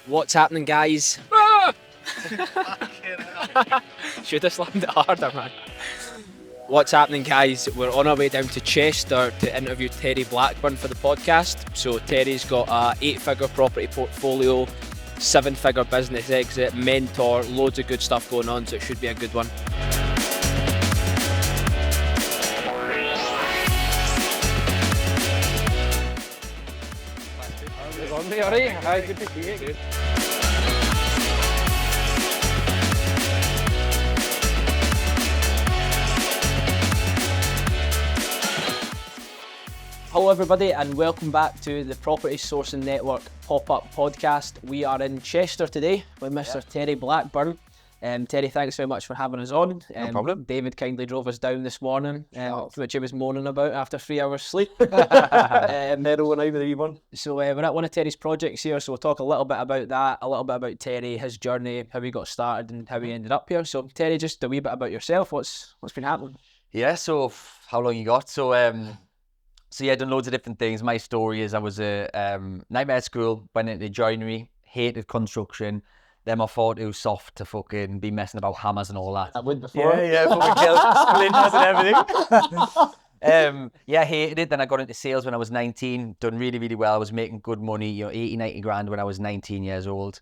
What's happening, guys? Should have slammed it harder, man. What's happening, guys? We're on our way down to Chester to interview Terry Blackburn for the podcast. So Terry's got a 8-figure property portfolio, 7-figure business exit, mentor, loads of good stuff going on, so it should be a good one. Alright, hi, good to see you. Good. Hello everybody and welcome back to the Property Sourcing Network pop-up podcast. We are in Chester today with Mr. Terry Blackburn. Terry, thanks very much for having us on. No problem. David kindly drove us down this morning, which he was moaning about after 3 hours sleep. So we're at one of Terry's projects here, so we'll talk a little bit about that, a little bit about Terry, his journey, how he got started and how he ended up here. So Terry, just a wee bit about yourself. What's been happening? Yeah, so how long you got? So yeah, done loads of different things. My story is I was a nightmare at school, went into joinery, hated construction. Then I thought it was soft to fucking be messing about hammers and all that. I went before. Yeah, fucking kill splinters and everything. Yeah, hated it. Then I got into sales when I was 19, done really, really well. I was making good money, 80, 90 grand when I was 19 years old,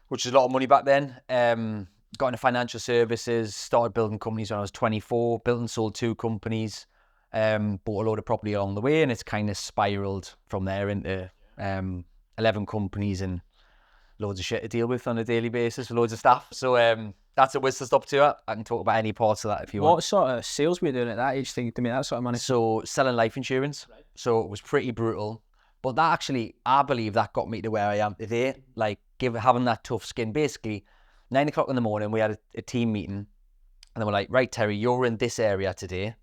which is a lot of money back then. Got into financial services, started building companies when I was 24, built and sold 2 companies, bought a load of property along the way, and it's kind of spiraled from there into 11 companies and loads of shit to deal with on a daily basis with loads of staff. So that's a whistle stop to it. I can talk about any parts of that if you want. What sort of sales were you doing at that age to make that sort of money? So selling life insurance. Right. So it was pretty brutal. But that actually, I believe that got me to where I am today. Like having that tough skin. Basically, 9 o'clock in the morning, we had a team meeting. And they were like, right, Terry, you're in this area today.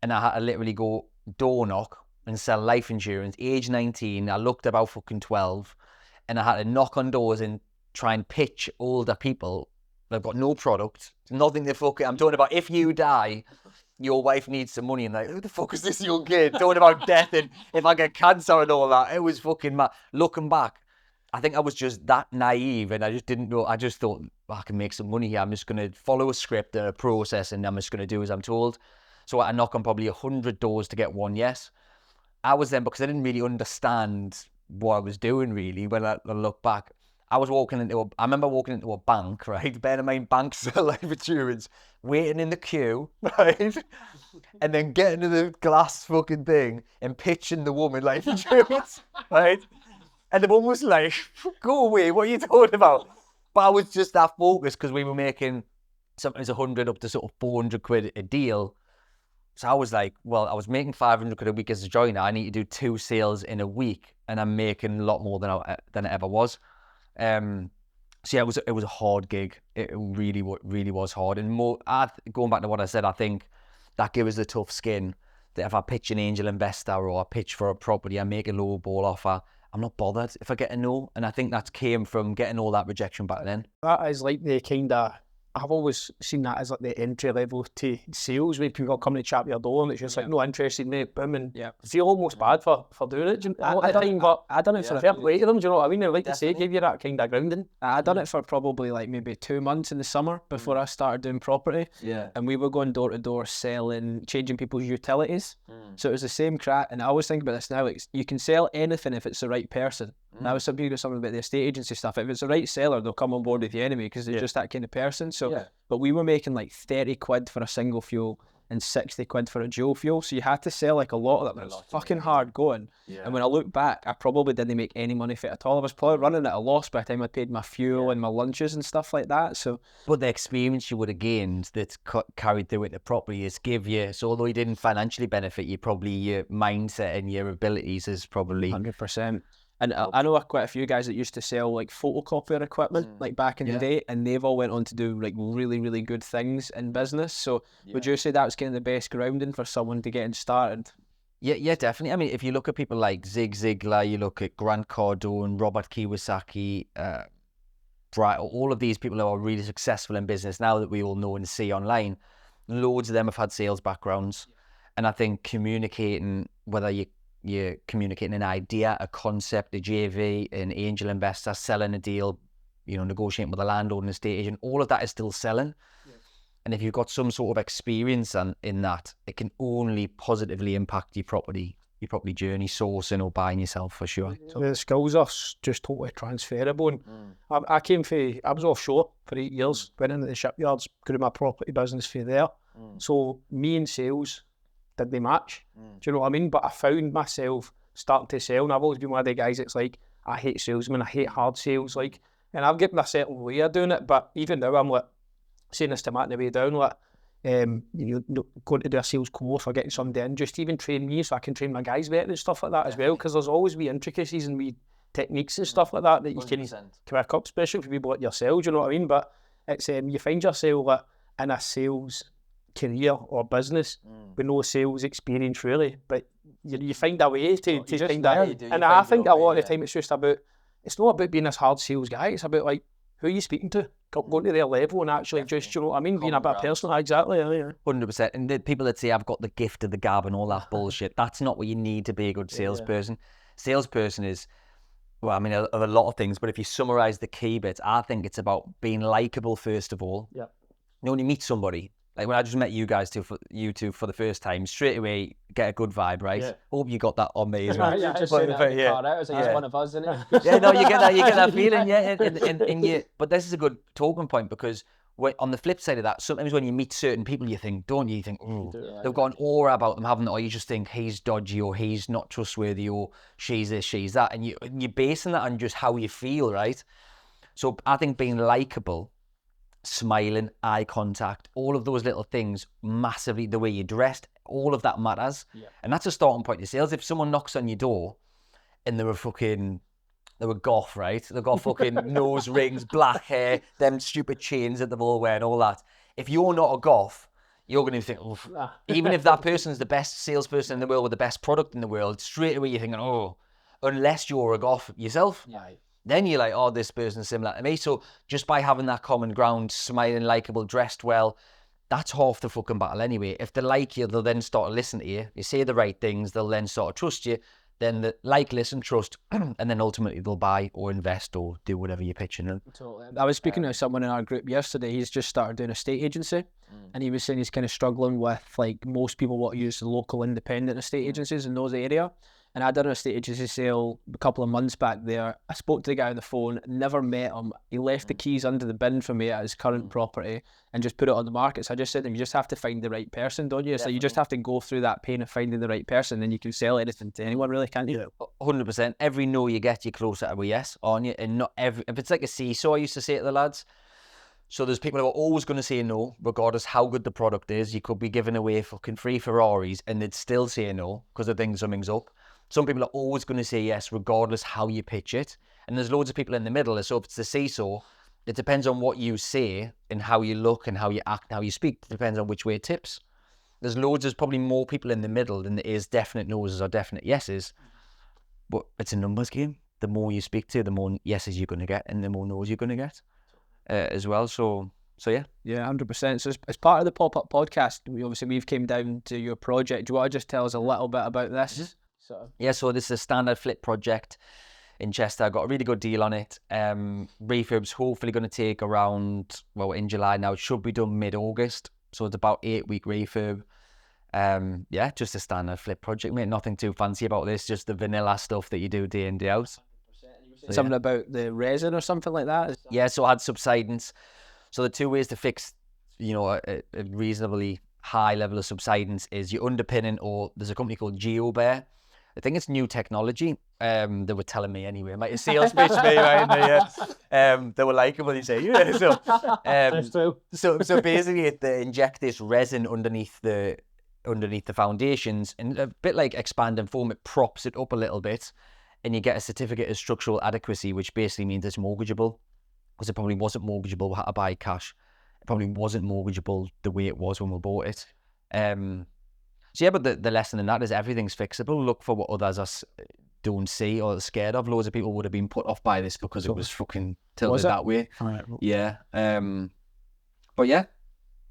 And I had to literally go door knock and sell life insurance. Age 19, I looked about fucking 12. And I had to knock on doors and try and pitch older people. They've got no product, nothing to fucking... I'm talking about if you die, your wife needs some money. And like, who the fuck is this young kid? Talking about death and if I get cancer and all that. It was fucking mad. Looking back, I think I was just that naive and I just didn't know. I just thought, I can make some money here. I'm just going to follow a script and a process and I'm just going to do as I'm told. So I knock on probably 100 doors to get one yes. I was then, because I didn't really understand what I was doing really when I look back. I remember walking into a bank, right? Bear in mind, banks sell life insurance, waiting in the queue, right? And then getting to the glass fucking thing and pitching the woman life insurance, right? And the woman was like, go away, what are you talking about? But I was just that focused because we were making sometimes 100 up to sort of 400 quid a deal. So I was like, well, I was making 500 quid a week as a joiner. I need to do 2 sales in a week, and I'm making a lot more than I ever was. So yeah, it was a hard gig. It really was hard. And going back to what I said, I think that gave us a tough skin. That if I pitch an angel investor or I pitch for a property, I make a low ball offer, I'm not bothered if I get a no. And I think that came from getting all that rejection back then. That is like the kind of, I've always seen that as like the entry level to sales where people come to chat your door and it's just like, no interested, mate, boom, and feel almost bad for doing it. I done it for a fair play to them, do you know what I mean? I like to say, give you that kind of grounding. I done it for probably like maybe 2 months in the summer before I started doing property. Yeah. And we were going door to door selling, changing people's utilities. So it was the same crack. And I always think about this now, like you can sell anything if it's the right person. And I was something about the estate agency stuff. If it's the right seller, they'll come on board with you anyway because they're just that kind of person. So, but we were making like 30 quid for a single fuel and 60 quid for a dual fuel. So you had to sell like a lot of that. It was fucking hard going. Yeah. And when I look back, I probably didn't make any money for it at all. I was probably running at a loss by the time I paid my fuel and my lunches and stuff like that. So, but the experience you would have gained that's carried through into property is give you, so although you didn't financially benefit you, probably your mindset and your abilities is probably 100%. And I know quite a few guys that used to sell like photocopier equipment like back in the day, and they've all went on to do like really, really good things in business. So would you say that was kind of the best grounding for someone to get started? Yeah, definitely. I mean, if you look at people like Zig Ziglar, you look at Grant Cardone, Robert Kiyosaki, all of these people who are really successful in business now that we all know and see online, loads of them have had sales backgrounds. And I think communicating, whether you you're communicating an idea, a concept, a JV, an angel investor, selling a deal, you know, negotiating with a landlord and estate agent, all of that is still selling. And if you've got some sort of experience in that, it can only positively impact your property journey, sourcing or buying yourself, for sure. So the skills are just totally transferable. And I was offshore for 8 years, went into the shipyards, grew my property business for there. So me and sales, did they match? Do you know what I mean? But I found myself starting to sell, and I've always been one of the guys that's like, I hate salesmen, I hate hard sales, like, and I've given a certain way of doing it, but even now I'm like, saying this to Matt on the way down, like, you know, going to do a sales course or getting somebody in, just even train me so I can train my guys better and stuff like that as well, because there's always wee intricacies and wee techniques and stuff like that you 100%. Can pick up, especially for people like yourself, you know what I mean? But it's you find yourself like, in a sales career or business with no sales experience really, but you find a way to find that. And I think a lot of the time it's just about, it's not about being this hard sales guy, it's about like, who are you speaking to? Going to their level and actually just, you know what I mean, being a bit personal. Exactly. 100%. And the people that say I've got the gift of the gab and all that bullshit, that's not what you need to be a good salesperson. Salesperson is, well, I mean, of a lot of things, but if you summarize the key bits, I think it's about being likable first of all. Yeah. You know, when you meet somebody, like when I just met you guys two for the first time, straight away get a good vibe, right? Yeah. Hope you got that on me as well. Yeah, just saying that in the car out, it's like, it's one of us, isn't it? Yeah, no, you get that feeling, yeah. And but this is a good talking point, because on the flip side of that, sometimes when you meet certain people, you think, ooh, they've got an aura about them, haven't they? Or you just think he's dodgy, or he's not trustworthy, or she's this, she's that, and you're basing that on just how you feel, right? So I think being likable, smiling, eye contact, all of those little things massively, the way you're dressed, all of that matters. Yeah. And that's a starting point to sales. If someone knocks on your door and they were goth, right? They've got fucking nose rings, black hair, them stupid chains that they've all wear and all that. If you're not a goth, you're going to think, even if that person's the best salesperson in the world with the best product in the world, straight away you're thinking, unless you're a goth yourself. Yeah. Then you're like, this person's similar to me. So just by having that common ground, smiling, likable, dressed well, that's half the fucking battle anyway. If they like you, they'll then start to listen to you. You say the right things, they'll then start to trust you. Then the listen, trust, and then ultimately they'll buy or invest or do whatever you're pitching them. Totally. I was speaking to someone in our group yesterday. He's just started doing a estate agency, and he was saying he's kind of struggling with, like, most people want to use the local independent estate agencies in those areas. And I did an estate agency sale a couple of months back there. I spoke to the guy on the phone, never met him. He left the keys under the bin for me at his current property and just put it on the market. So I just said to him, you just have to find the right person, don't you? So you just have to go through that pain of finding the right person, and you can sell anything to anyone, really, can't you? 100%. Every no you get, you're closer to a yes, aren't you? And not every, if it's like a seesaw, I used to say to the lads. So there's people who are always going to say no, regardless how good the product is. You could be giving away fucking free Ferraris and they'd still say no because they think something's up. Some people are always going to say yes, regardless how you pitch it. And there's loads of people in the middle. So if it's the seesaw, it depends on what you say and how you look and how you act and how you speak. It depends on which way it tips. There's probably more people in the middle than there is definite no's or definite yeses. But it's a numbers game. The more you speak to, the more yeses you're going to get and the more no's you're going to get as well. So yeah. Yeah, 100%. So as part of the Pop-Up podcast, we've came down to your project. Do you want to just tell us a little bit about this? Yeah, so this is a standard flip project in Chester. I got a really good deal on it. Refurb's hopefully going to take around, in July now. It should be done mid-August. So it's about 8-week refurb. Yeah, just a standard flip project, mate. Nothing too fancy about this. Just the vanilla stuff that you do day in, day out. So something about the resin or something like that? Yeah, so I had subsidence. So the two ways to fix, a reasonably high level of subsidence is your underpinning, or there's a company called GeoBear. I think it's new technology. They were telling me anyway. Might a sales pitch me, right? They were like, what do you say? Yeah, That's true. So basically, they inject this resin underneath the foundations, and a bit like expand and foam, it props it up a little bit, and you get a certificate of structural adequacy, which basically means it's mortgageable. Because it probably wasn't mortgageable. We had to buy cash. It probably wasn't mortgageable the way it was when we bought it. So yeah, but the lesson in that is everything's fixable. Look for what others don't see or are scared of. Loads of people would have been put off by this because it was fucking tilted that way. Right. Yeah. But yeah,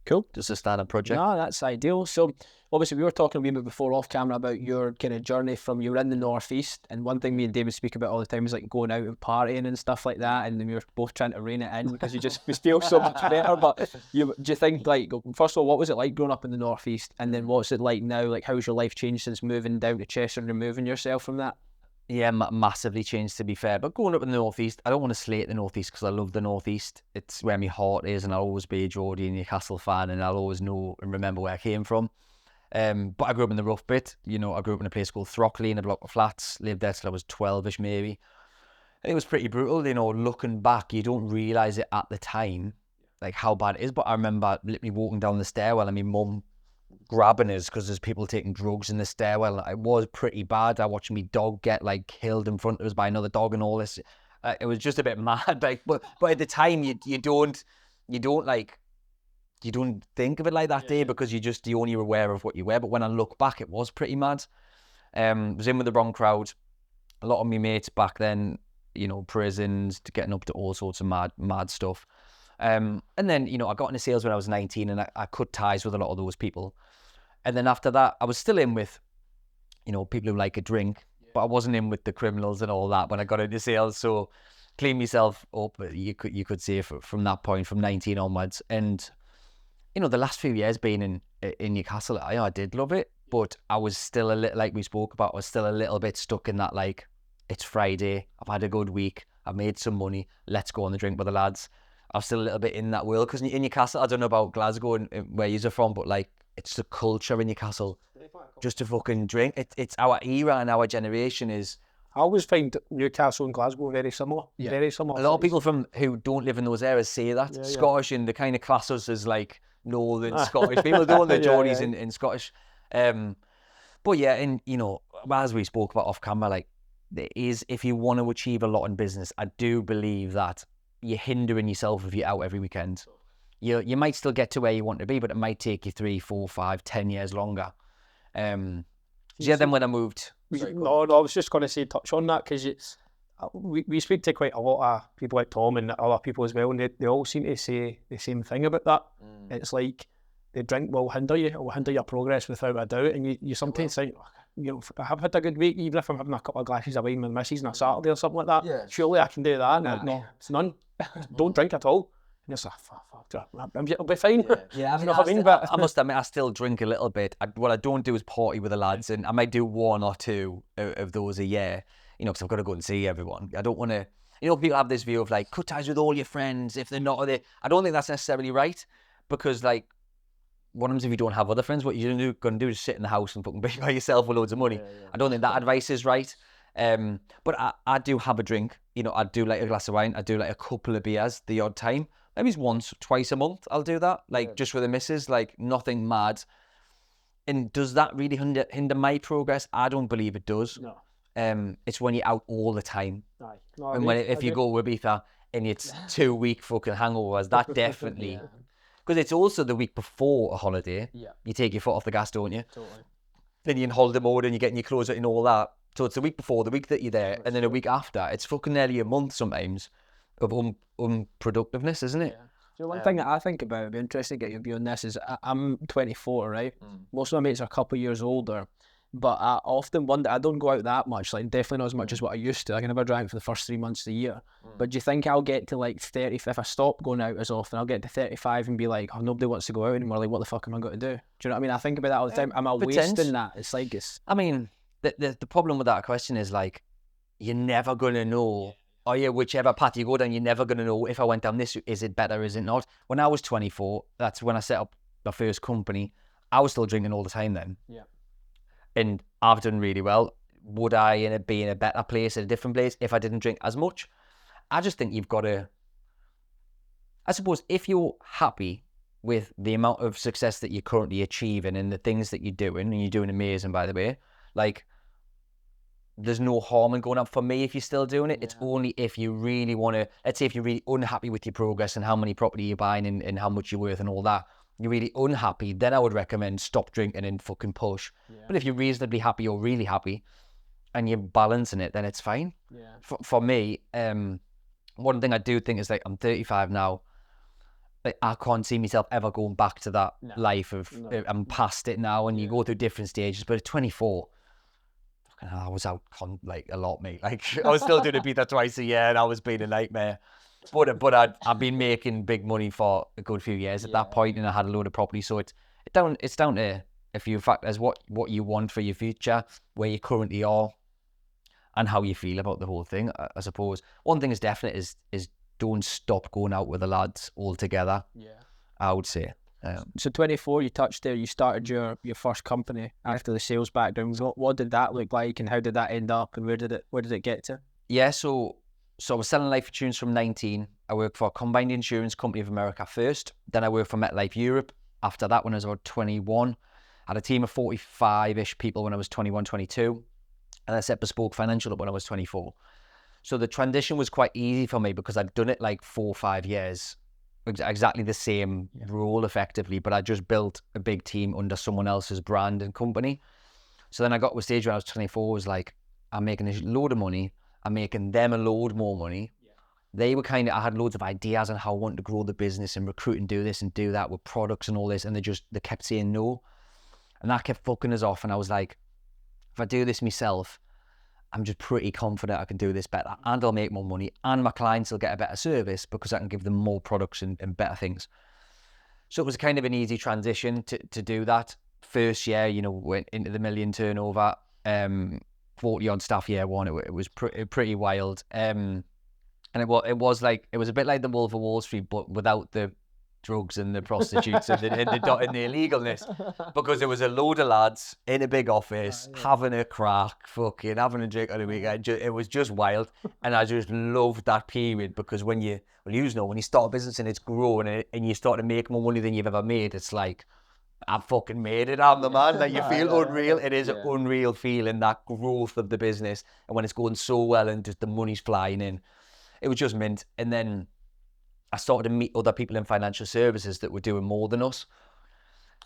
Cool. Just a standard project. No, that's ideal. So obviously we were talking a wee bit before off camera about your kind of journey from you were in the northeast, and one thing me and David speak about all the time is like going out and partying and stuff like that, and then we were both trying to rein it in because you feel so much better. But do you think, like, first of all, what was it like growing up in the northeast, and then what's it like now? Like, how's your life changed since moving down to Chester and removing yourself from that? Yeah, massively changed, to be fair. But going up in the northeast, I don't want to slate the northeast because I love the northeast. It's where my heart is, and I'll always be a Geordie and Newcastle fan, and I'll always know and remember where I came from. But I grew up in the rough bit. You know, I grew up in a place called Throckley in a block of flats. Lived there till I was 12ish maybe. And it was pretty brutal. You know, looking back, you don't realise it at the time, like how bad it is. But I remember literally walking down the stairwell and my mum grabbing us because there's people taking drugs in the stairwell. It was pretty bad. I watched my dog get like killed in front of us by another dog and all this. It was just a bit mad. Like, but at the time you don't think of it like that day because you're only aware of what you were. But when I look back, it was pretty mad. Was in with the wrong crowd. A lot of my mates back then, you know, prisons, getting up to all sorts of mad stuff. And then, you know, I got into sales when I was 19 and I cut ties with a lot of those people. And then after that, I was still in with, you know, people who like a drink, but I wasn't in with the criminals and all that when I got into sales. So clean myself up, you could say, from that point, from 19 onwards. And, you know, the last few years being in Newcastle, I did love it, but I was still a little, like we spoke about, I was still a little bit stuck in that, like, it's Friday, I've had a good week, I've made some money, let's go on the drink with the lads. I'm still a little bit in that world because in Newcastle, I don't know about Glasgow and where you're from, but like it's the culture in Newcastle just to fucking drink. It's our era and our generation is. I always find Newcastle and Glasgow very similar. Yeah. Very similar. A lot of people who don't live in those areas say that. Scottish and the kind of class us as like northern Scottish people don't. The Geordies in Scottish. But yeah, and you know, as we spoke about off camera, like there is, if you want to achieve a lot in business, I do believe that you're hindering yourself if you're out every weekend. You might still get to where you want to be, but it might take you 3, 4, 5, 10 years longer. Then when I moved... No, I was just going to say, touch on that, because we speak to quite a lot of people like Tom and other people as well, and they all seem to say the same thing about that. It's like the drink will hinder you, it will hinder your progress without a doubt, and you sometimes think, you know, I have had a good week, even if I'm having a couple of glasses of wine with missus on a Saturday or something like that, surely I can do that. No, it's none. Don't drink at all. And it's like, it'll be fine. Yeah, I mean, I must admit, I still drink a little bit. What I don't do is party with the lads, and I might do 1 or 2 of those a year, you know, because I've got to go and see everyone. I don't want to, you know, people have this view of like, cut ties with all your friends if they're not, I don't think that's necessarily right, because like, what happens if you don't have other friends? What you're going to do is sit in the house and fucking be by yourself with loads of money. I don't think that advice is right. But I do have a drink. You know, I do like a glass of wine. I do like a couple of beers the odd time. Maybe it's once, twice a month I'll do that. Like just with the missus, like nothing mad. And does that really hinder my progress? I don't believe it does. No. It's when you're out all the time. No, and if you go with Ibiza and it's 2-week fucking hangovers, that definitely... Because it's also the week before a holiday. You take your foot off the gas, don't you? Totally. Then you're in holiday mode and you're getting your clothes out and all that. So it's the week before, the week that you're there, and then a week after. It's fucking nearly a month sometimes of unproductiveness, isn't it? So one thing that I think about, it'd be interesting to get your view on this, is I'm 24, right? Most of my mates are a couple of years older, but I often wonder, I don't go out that much, like definitely not as much as what I used to. Like I never drank for the first 3 months of the year. But do you think I'll get to like 30, if I stop going out as often, I'll get to 35 and be like, oh, nobody wants to go out anymore, like what the fuck am I going to do? Do you know what I mean? I think about that all the time. Am I wasting that? It's like, I mean, the problem with that question is like, you're never going to know, or whichever path you go down, you're never going to know if I went down this, is it better, is it not? When I was 24, that's when I set up my first company, I was still drinking all the time then. And I've done really well. Would I be in a better place, in a different place, if I didn't drink as much? I just think you've got to... I suppose if you're happy with the amount of success that you're currently achieving and the things that you're doing, and you're doing amazing, by the way, like, there's no harm in going up. For me, if you're still doing it, it's only if you really want to... Let's say if you're really unhappy with your progress and how many property you're buying and how much you're worth and all that, you're really unhappy, then I would recommend stop drinking and fucking push. But if you're reasonably happy or really happy and you're balancing it, then it's fine. For me, one thing I do think is, like, I'm 35 now. like, I can't see myself ever going back to that life of I'm past it now, and you go through different stages. But at 24, fucking hell, I was out like a lot, mate. Like I was still doing a beta twice a year, and I was being a nightmare. But I'd been making big money for a good few years at that point, and I had a load of property. So it's down to a few factors: what you want for your future, where you currently are, and how you feel about the whole thing. I suppose one thing is definite is don't stop going out with the lads altogether. Yeah, I would say. So 24, you touched there. You started your first company after the sales background. What did that look like, and how did that end up, and where did it get to? Yeah, so I was selling life insurance from 19. I worked for a combined insurance company of America first. Then I worked for MetLife Europe. After that, when I was about 21, I had a team of 45-ish people when I was 21, 22. And I set Bespoke Financial up when I was 24. So the transition was quite easy for me because I'd done it like 4 or 5 years, exactly the same role effectively, but I just built a big team under someone else's brand and company. So then I got to a stage where I was 24, was like, I'm making a load of money. I'm making them a load more money. Yeah. They were I had loads of ideas on how I wanted to grow the business and recruit and do this and do that with products and all this. And they kept saying no. And that kept fucking us off. And I was like, if I do this myself, I'm just pretty confident I can do this better, and I'll make more money, and my clients will get a better service because I can give them more products and better things. So it was kind of an easy transition to do that. First year, went into the million turnover, 40 odd staff year one. It was pretty wild. And it was a bit like the Wolf of Wall Street, but without the drugs and the prostitutes and the illegalness, because there was a load of lads in a big office having a crack, fucking having a drink on the weekend. It was just wild, and I just loved that period because when you start a business and it's growing and you start to make more money than you've ever made, it's like, I fucking made it. I'm the man. Like, you feel unreal. It is an unreal feeling, that growth of the business, and when it's going so well and just the money's flying in, it was just mint. And then I started to meet other people in financial services that were doing more than us.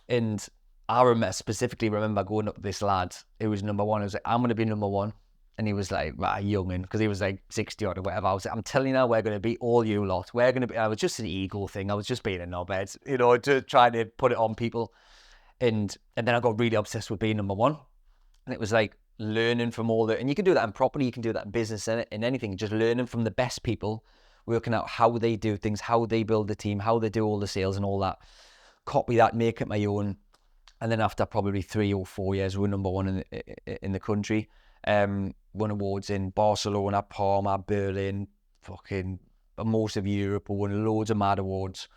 And I specifically remember going up to this lad who was number one. I was like, I'm going to be number one. And he was like, youngin', because he was like 60 odd or whatever. I was like, I'm telling you now, we're going to beat all you lot. We're going to be, I was just an ego thing. I was just being a knobhead, to try to put it on people. And then I got really obsessed with being number one. And it was like learning from all and you can do that in property, you can do that in business, and in anything, just learning from the best people, working out how they do things, how they build the team, how they do all the sales and all that. Copy that, make it my own. And then after probably 3 or 4 years, we were number one in the country. Won awards in Barcelona, Parma, Berlin, fucking most of Europe. We won loads of mad awards.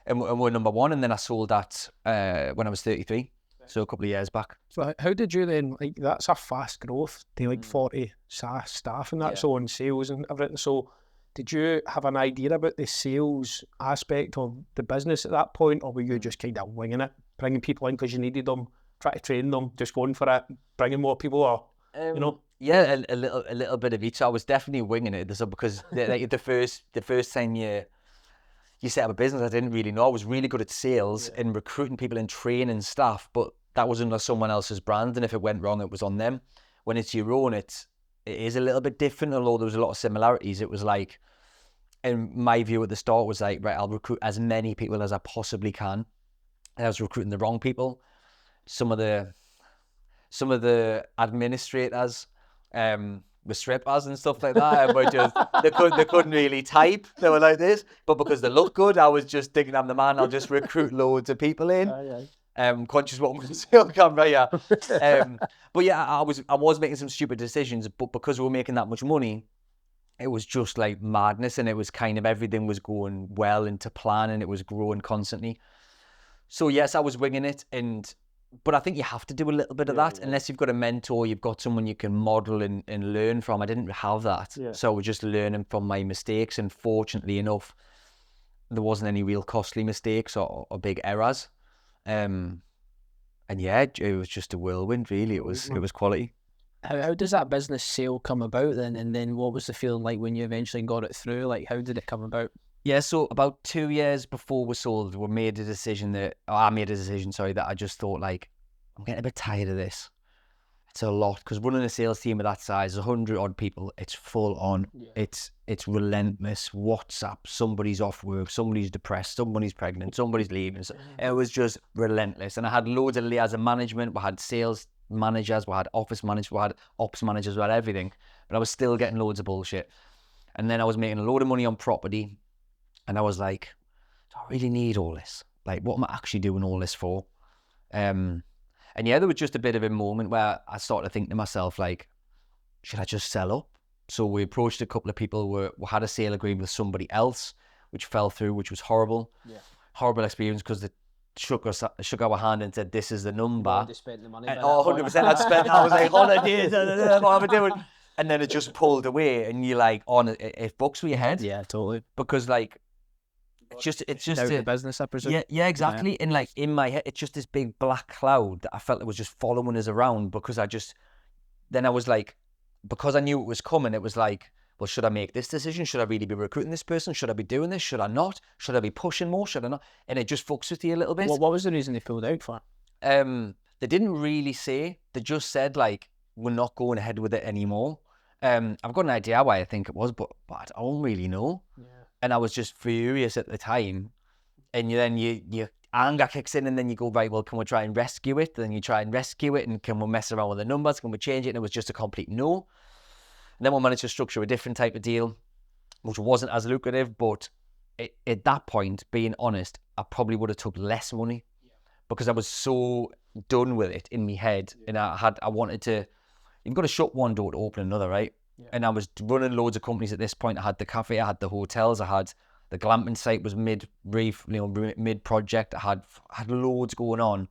And we're number one. And then I sold that when I was 33. So a couple of years back. So how did you then, that's a fast growth to 40 SaaS staff and that's all in sales and everything. So did you have an idea about the sales aspect of the business at that point, or were you just kind of winging it, bringing people in because you needed them, trying to train them, just going for it, bringing more people, or, Yeah, a little bit of each. I was definitely winging it because the first time you set up a business, I didn't really know. I was really good at sales and recruiting people and training staff, but that was under someone else's brand, and if it went wrong, it was on them. When it's your own, it is a little bit different, although there was a lot of similarities. It was like, in my view at the start, was like, right, I'll recruit as many people as I possibly can. And I was recruiting the wrong people. Some of the administrators were strippers and stuff like that, and were just they couldn't really type. They were like this, but because they look good, I was just thinking I'm the man. I'll just recruit loads of people in. Conscious what I'm going to say on camera, yeah. But yeah, I was making some stupid decisions, but because we were making that much money, it was just like madness, and it was kind of everything was going well into plan, and it was growing constantly. So yes, I was winging it, but I think you have to do a little bit of that, unless you've got a mentor, you've got someone you can model and learn from. I didn't have that, so I was just learning from my mistakes, and fortunately enough, there wasn't any real costly mistakes or big errors. And yeah, it was just a whirlwind, really. It was quality. How does that business sale come about then? And then what was the feeling like when you eventually got it through? Like, how did it come about? Yeah, so about 2 years before we sold, I made a decision that I just thought, like, I'm getting a bit tired of this. It's a lot, because running a sales team of that size, 100 odd people, it's full on. Yeah. It's relentless. WhatsApp, somebody's off work, somebody's depressed, somebody's pregnant, somebody's leaving. So it was just relentless. And I had loads of layers of management. We had sales managers, we had office managers, we had ops managers, we had everything. But I was still getting loads of bullshit. And then I was making a load of money on property. And I was like, do I really need all this? Like, what am I actually doing all this for? And yeah, there was just a bit of a moment where I started to think to myself, like, should I just sell up? So we approached a couple of people who had a sale agreement with somebody else, which fell through, which was horrible. Yeah. Horrible experience, because they shook our hand and said, this is the number. You spent the money. And, 100%. I was like, holidays, what am I doing? And then it just pulled away, and you're like, it fucks with your head. Yeah, totally. Because like, it's just the business, I presume. Yeah, exactly. Yeah. And like in my head, it's just this big black cloud that I felt it was just following us around, because then I was like, because I knew it was coming, it was like, well, should I make this decision? Should I really be recruiting this person? Should I be doing this? Should I not? Should I be pushing more? Should I not? And it just fucks with you a little bit. What was the reason they pulled out for? They didn't really say. They just said, like, we're not going ahead with it anymore. I've got an idea why I think it was, but I don't really know. Yeah. And I was just furious at the time. And then your anger kicks in, and then you go, right, well, can we try and rescue it? Then you try and rescue it, and can we mess around with the numbers? Can we change it? And it was just a complete no. And then we managed to structure a different type of deal, which wasn't as lucrative. But at that point, being honest, I probably would have took less money, because I was so done with it in my head. And I wanted to, you've got to shut one door to open another, right? Yeah. And I was running loads of companies at this point. I had the cafe, I had the hotels, I had the glamping site was mid project. I had loads going on,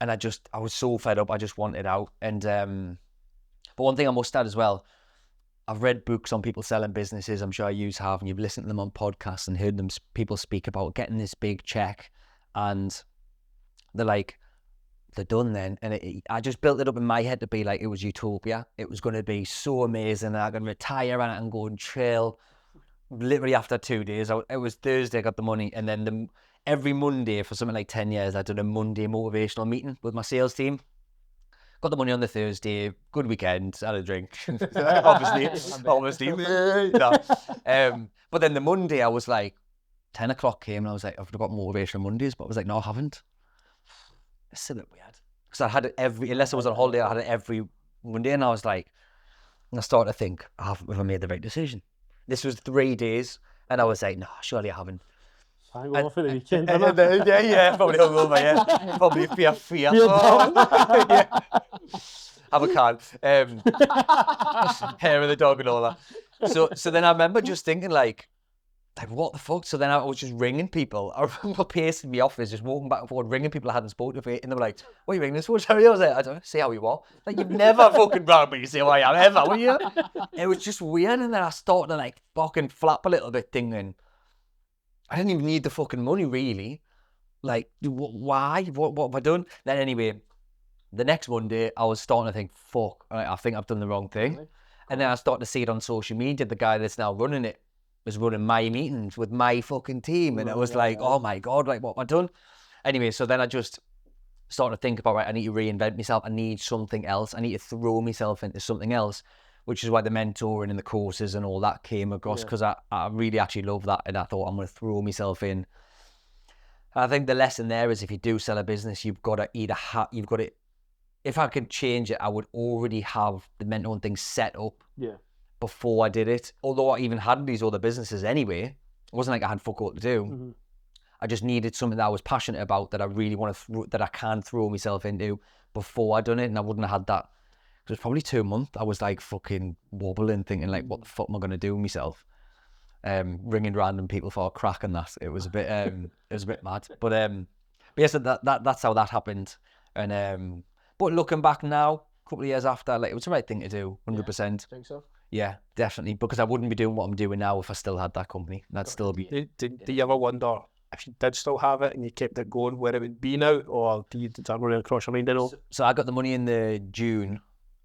and I was so fed up. I just wanted out. And but one thing I must add as well, I've read books on people selling businesses. I'm sure you have, and you've listened to them on podcasts and heard people speak about getting this big check, and they're like, they're done then. And I just built it up in my head to be like, it was utopia. It was going to be so amazing. I can retire and I can go and chill. Literally after 2 days, it was Thursday, I got the money. And then every Monday for something like 10 years, I did a Monday motivational meeting with my sales team. Got the money on the Thursday, good weekend, had a drink. obviously. No. But then the Monday, I was like, 10 o'clock came and I was like, I've got motivational Mondays. But I was like, no, I haven't. It's a bit weird. Because I had it unless I was on holiday, I had it every Monday. And I was like, and I started to think, have I made the right decision? This was 3 days. And I was like, no, surely I haven't. Hangover for the weekend. Yeah, probably hungover, yeah. Probably fear. Yeah. Have a can. Hair of the dog and all that. So then I remember just thinking like, what the fuck? So then I was just ringing people. I remember pacing my office, just walking back and forth, ringing people I hadn't spoken to, and they were like, what are you ringing this for? I was like, I don't know, see how you are. Like, you've never fucking rang me, you see how I am, ever, will you? It was just weird, and then I started to like fucking flap a little bit, thinking, I didn't even need the fucking money, really. Like, why? What have I done? Then anyway, the next Monday, I was starting to think, fuck, I think I've done the wrong thing. Really? And then I started to see it on social media, the guy that's now running it was running my meetings with my fucking team. And it was oh my God, like, what have I done? Anyway, so then I just started to think about, right, I need to reinvent myself. I need something else. I need to throw myself into something else, which is why the mentoring and the courses and all that came across, because I really actually love that. And I thought, I'm going to throw myself in. I think the lesson there is, if you do sell a business, you've got to if I could change it, I would already have the mentoring thing set up before I did it. Although I even had these other businesses anyway, it wasn't like I had fuck all to do. Mm-hmm. I just needed something that I was passionate about, that I really want to, that I can throw myself into before I done it. And I wouldn't have had that. It was probably 2 months. I was like fucking wobbling, thinking like, what the fuck am I going to do with myself? Ringing random people for a crack and that. It was a bit, mad. But yes, that's how that happened. And but looking back now, a couple of years after, like, it was the right thing to do, 100%. Yeah, I think so. Yeah, definitely, because I wouldn't be doing what I'm doing now if I still had that company. That'd still be. Do you ever wonder if you did still have it and you kept it going, where it would be now, or did that run across your mind at all? So I got the money in the June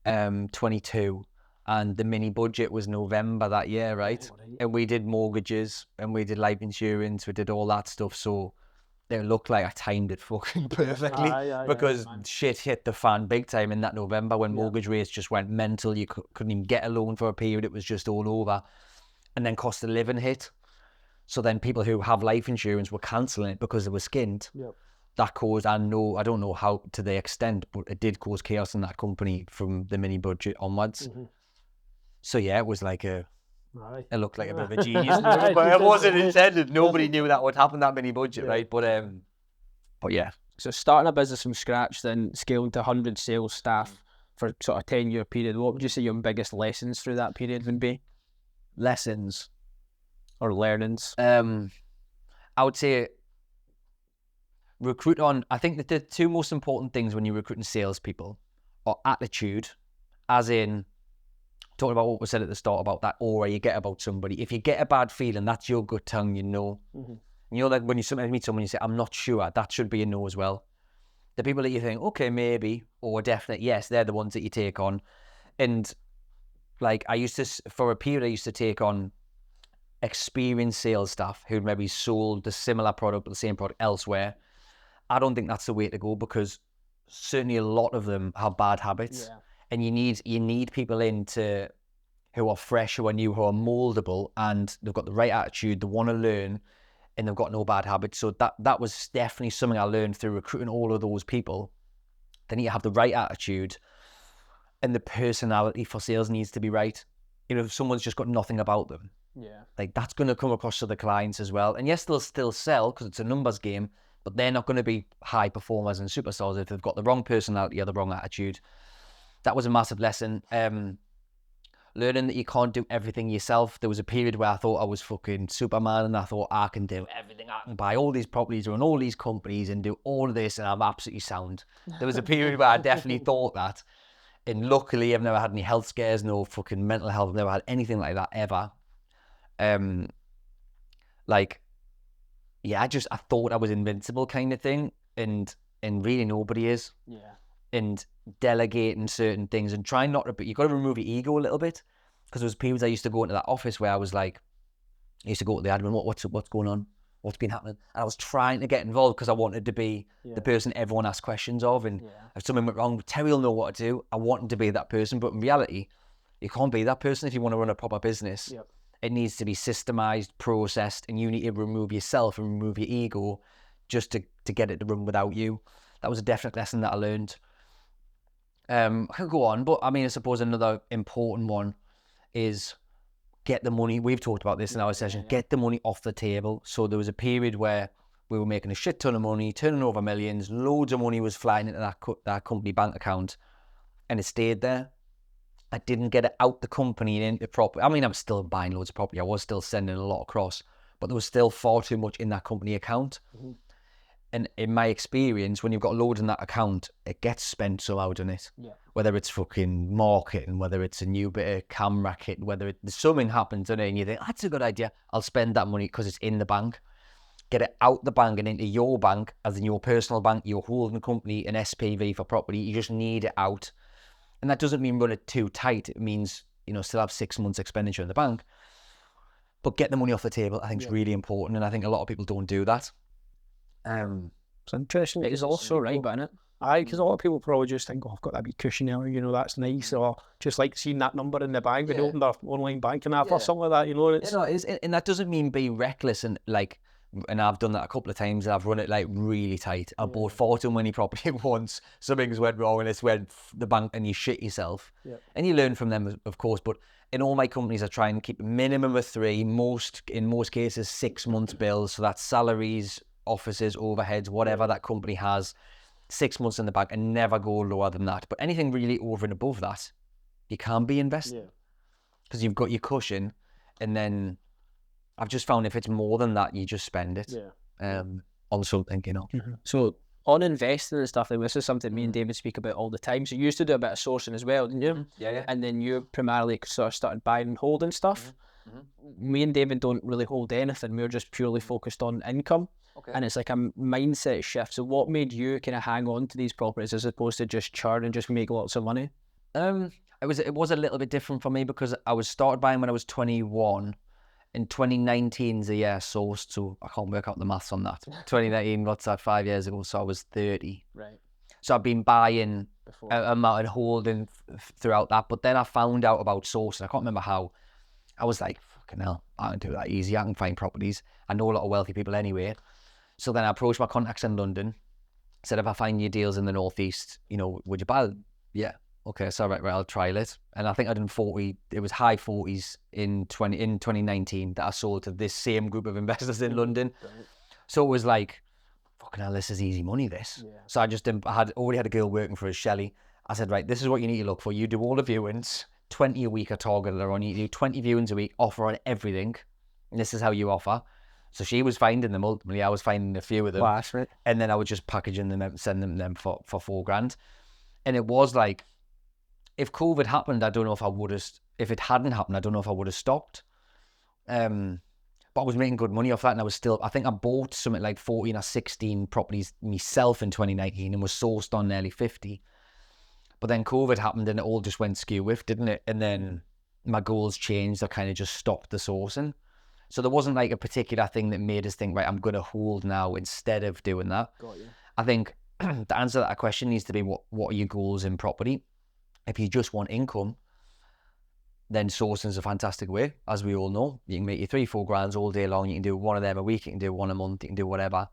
22, and the mini budget was November that year, right? And we did mortgages and we did life insurance, we did all that stuff. So it looked like I timed it fucking perfectly because shit hit the fan big time in that November when mortgage rates just went mental. You couldn't even get a loan for a period. It was just all over. And then cost of living hit. So then people who have life insurance were cancelling it because they were skinned. Yep. That caused, I don't know how to the extent, but it did cause chaos in that company from the mini budget onwards. So yeah, it was like it looked like a bit of a genius move, but it wasn't intended. Nobody knew that would happen, that mini budget, right? But yeah. So starting a business from scratch, then scaling to 100 sales staff for sort of 10-year period, what would you say your biggest lessons through that period would be? Lessons or learnings? I would say recruit on. I think that the two most important things when you're recruiting salespeople are attitude, as in talking about what was said at the start about that aura you get about somebody. If you get a bad feeling, that's your gut tongue, you know. You know, like when you sometimes meet someone, you say, I'm not sure, that should be a no as well. The people that you think, okay, maybe, or definitely, yes, they're the ones that you take on. And like for a period, I used to take on experienced sales staff who maybe sold the similar product, but the same product elsewhere. I don't think that's the way to go because certainly a lot of them have bad habits. And you need people who are fresh, who are new, who are moldable, and they've got the right attitude, they want to learn, and they've got no bad habits. So that was definitely something I learned through recruiting all of those people. They need to have the right attitude, and the personality for sales needs to be right. You know, if someone's just got nothing about them, like that's going to come across to the clients as well. And yes, they'll still sell because it's a numbers game, but they're not going to be high performers and superstars if they've got the wrong personality or the wrong attitude. That was a massive lesson. Learning that you can't do everything yourself. There was a period where I thought I was fucking Superman and I thought I can do everything. I can buy all these properties, run all these companies and do all of this and I'm absolutely sound. There was a period where I definitely thought that. And luckily I've never had any health scares, no fucking mental health. I've never had anything like that ever. I thought I was invincible kind of thing. And really nobody is. And delegating certain things and trying not to, but you've got to remove your ego a little bit, because there was periods I used to go into that office where I was like, I used to go to the admin, what's going on, what's been happening, and I was trying to get involved because I wanted to be the person everyone asks questions of, and if something went wrong, Terry will know what to do. I wanted to be that person, but in reality, you can't be that person if you want to run a proper business. It needs to be systemized, processed, and you need to remove yourself and remove your ego just to get it to run without you. That was a definite lesson that I learned. I could go on, but I mean, I suppose another important one is get the money. We've talked about this in our session. Get the money off the table. So there was a period where we were making a shit ton of money, turning over millions, loads of money was flying into that company bank account, and it stayed there. I didn't get it out the company and into property. I mean, I was still buying loads of property. I was still sending a lot across, but there was still far too much in that company account. And in my experience, when you've got loads in that account, it gets spent somehow, doesn't it? Whether it's fucking marketing, whether it's a new bit of camera kit, something happens, doesn't it? And you think, that's a good idea. I'll spend that money because it's in the bank. Get it out the bank and into your bank, as in your personal bank, your holding company, an SPV for property. You just need it out. And that doesn't mean run it too tight. It means, still have 6 months expenditure in the bank. But get the money off the table, I think is really important. And I think a lot of people don't do that. It's interesting. It is also right, but innit? Aye, because a lot of people probably just think, I've got that wee cushion there, that's nice, or just like seeing that number in the bank when they open their online banking app or something like that, It is, and that doesn't mean be reckless and I've done that a couple of times and I've run it really tight. I bought far too many property once, something's went wrong and it's went the bank and you shit yourself. And you learn from them, of course, but in all my companies, I try and keep a minimum of 3, in most cases, 6 months bills, so that's salaries, offices, overheads, whatever that company has, 6 months in the bank, and never go lower than that. But anything really over and above that, you can be investing because you've got your cushion. And then I've just found if it's more than that, you just spend it on something, So on investing and stuff, this is something me and David speak about all the time. So you used to do a bit of sourcing as well, didn't you? And then you primarily sort of started buying and holding stuff. Me and David don't really hold anything. We're just purely focused on income. And it's like a mindset shift. So what made you kind of hang on to these properties as opposed to just churn and just make lots of money? It was a little bit different for me because I was started buying when I was 21, in 2019 is the year I sourced, so I can't work out the maths on that. 2019, what's that, 5 years ago, so I was 30. Right. So I've been buying Before. amount and holding throughout that, but then I found out about sourcing. I can't remember how. I was like, fucking hell, I can do that easy. I can find properties. I know a lot of wealthy people anyway. So then I approached my contacts in London, said, if I find you deals in the Northeast, you know, would you buy? Yeah. Okay, so right, I'll trial it. And I think I done 40, it was high 40s in 2019 that I sold to this same group of investors in London. Right. So it was like, fucking hell, this is easy money, this. Yeah. So I had already had a girl working for us, Shelley. I said, right, this is what you need to look for. You do all the viewings, 20 a week I targeted her on. You do 20 viewings a week, offer on everything. And this is how you offer. So she was finding them ultimately. I was finding a few of them. Last, right? And then I would just packaging them and send them for $4,000. And it was like, if COVID happened, I don't know if I would have, if it hadn't happened, I don't know if I would have stopped. But I was making good money off that, and I was still, I think I bought something like 14 or 16 properties myself in 2019 and was sourced on nearly 50. But then COVID happened and it all just went skew with, didn't it? And then my goals changed. I kind of just stopped the sourcing. So there wasn't like a particular thing that made us think, right, I'm going to hold now instead of doing that. Got you. I think the answer to that question needs to be, what are your goals in property? If you just want income, then sourcing is a fantastic way, as we all know. You can make your $3-4 all day long. You can do one of them a week. You can do one a month. You can do whatever.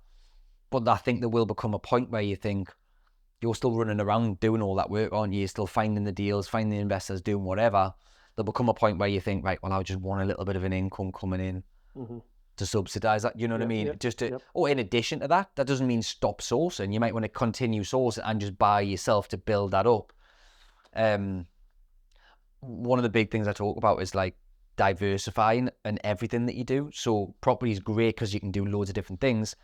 But I think there will become a point where you think you're still running around doing all that work, aren't you? You're still finding the deals, finding the investors, doing whatever. There'll become a point where you think, right, well, I just want a little bit of an income coming in to subsidise that. You know what I mean? Or in addition to that, that doesn't mean stop sourcing. You might want to continue sourcing and just buy yourself to build that up. One of the big things I talk about is like diversifying in everything that you do. So property is great because you can do loads of different things.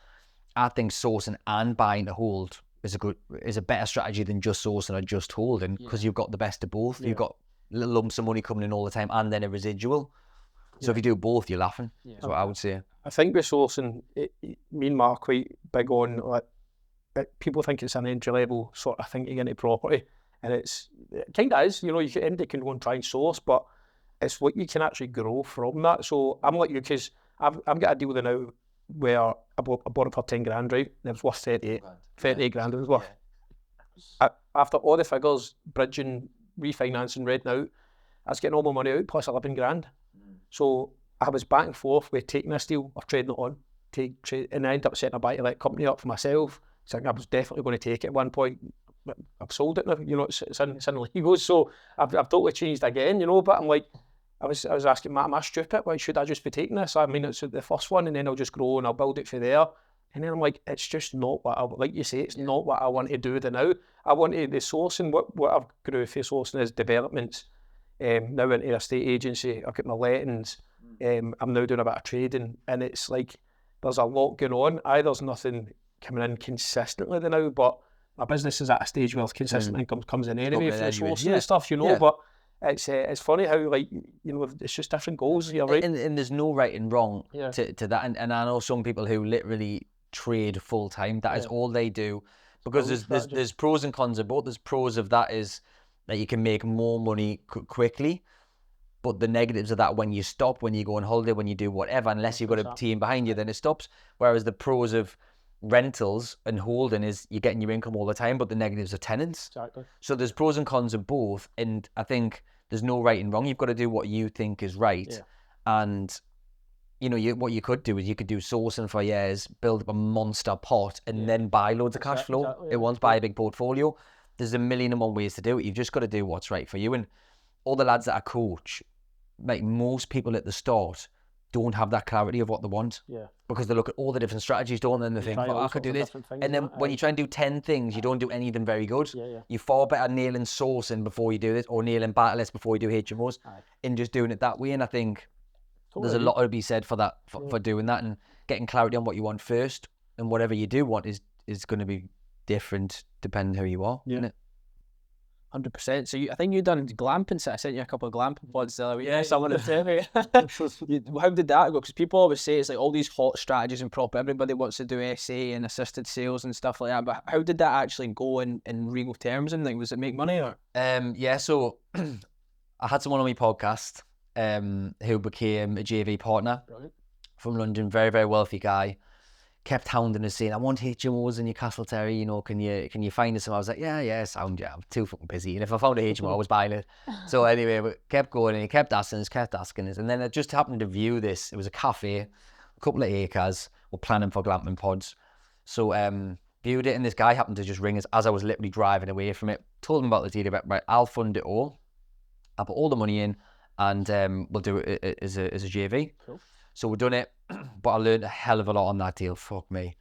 I think sourcing and buying to hold is a better strategy than just sourcing or just holding, because you've got the best of both. You've got little lumps of money coming in all the time and then a residual. So if you do both, you're laughing. That's what I would say. I think with sourcing, me and Mark quite big on, like, people think it's an entry level sort of thing to get into property. And it kind of is, you know, you can go and try and source, but it's what you can actually grow from that. So I'm like you, because I've got a deal with it now where I bought it for 10 grand, right? And it was worth 38 grand it was worth. After all the figures, bridging, refinancing, renting out, I was getting all my money out plus 11 grand. So I was back and forth with taking this deal or trading it on, and I ended up setting a buy-to-let company up for myself. So I was definitely going to take it at one point. I've sold it now, you know, it's in legal, so I've totally changed again, you know. But I'm like, I was asking Matt, am I stupid? Why should I just be taking this? I mean, it's the first one, and then I'll just grow and I'll build it from there. And then I'm like, it's just not what like you say, it's not what I want to do now. I want to, the sourcing, what I've grew for sourcing is developments. Now into a estate agency, I've got my lettings. I'm now doing a bit of trading, and it's like there's a lot going on. There's nothing coming in consistently now, but my business is at a stage where consistent income comes in anyway for the sourcing and stuff, you know. But it's funny how, like, you know, it's just different goals. You're right, and there's no right and wrong to that. And I know some people who literally trade full time. That is all they do, because there's pros and cons of both. There's pros of that is that you can make more money quickly, but the negatives of that, when you stop, when you go on holiday, when you do whatever, unless you've got a team behind you, then it stops. Whereas the pros of rentals and holding is you're getting your income all the time, but the negatives are tenants. Exactly. So there's pros and cons of both, and I think there's no right and wrong. You've got to do what you think is right. And you know, what you could do is you could do sourcing for years, build up a monster pot, and then buy loads of cash flow at once, buy a big portfolio. There's a million and one ways to do it. You've just got to do what's right for you. And all the lads that I coach, like most people at the start, don't have that clarity of what they want. Because they look at all the different strategies, don't they? And they think, I could do this. And then when you try and do 10 things, you don't do any of them very good. You're far better nailing sourcing before you do this, or nailing battle-less before you do HMOs, and just doing it that way. And I think there's a lot to be said for that, for doing that, and getting clarity on what you want first. And whatever you do want is going to be different depending who you are, isn't it? 100%. So I think you done glamping. So I sent you a couple of glamping pods the other week. Yes, I want to tell me. How did that go? Because people always say it's like all these hot strategies and property. Everybody wants to do SA and assisted sales and stuff like that. But how did that actually go in real terms? And like, was it make money or? So I had someone on my podcast, who became a JV partner Brilliant. from London, very, very wealthy guy. Kept hounding us saying, I want HMOs in Newcastle, Terry, you know, can you find us some? I was like, yeah, sound, yeah, I'm too fucking busy. And if I found a HMO, I was buying it. So anyway, we kept going and he kept asking us. And then I just happened to view this. It was a cafe, a couple of acres. We're planning for glamping pods. So viewed it and this guy happened to just ring us as I was literally driving away from it. Told him about the deal, about, right, I'll fund it all. I'll put all the money in and we'll do it as a JV. Cool. So we've done it, but I learned a hell of a lot on that deal. Fuck me.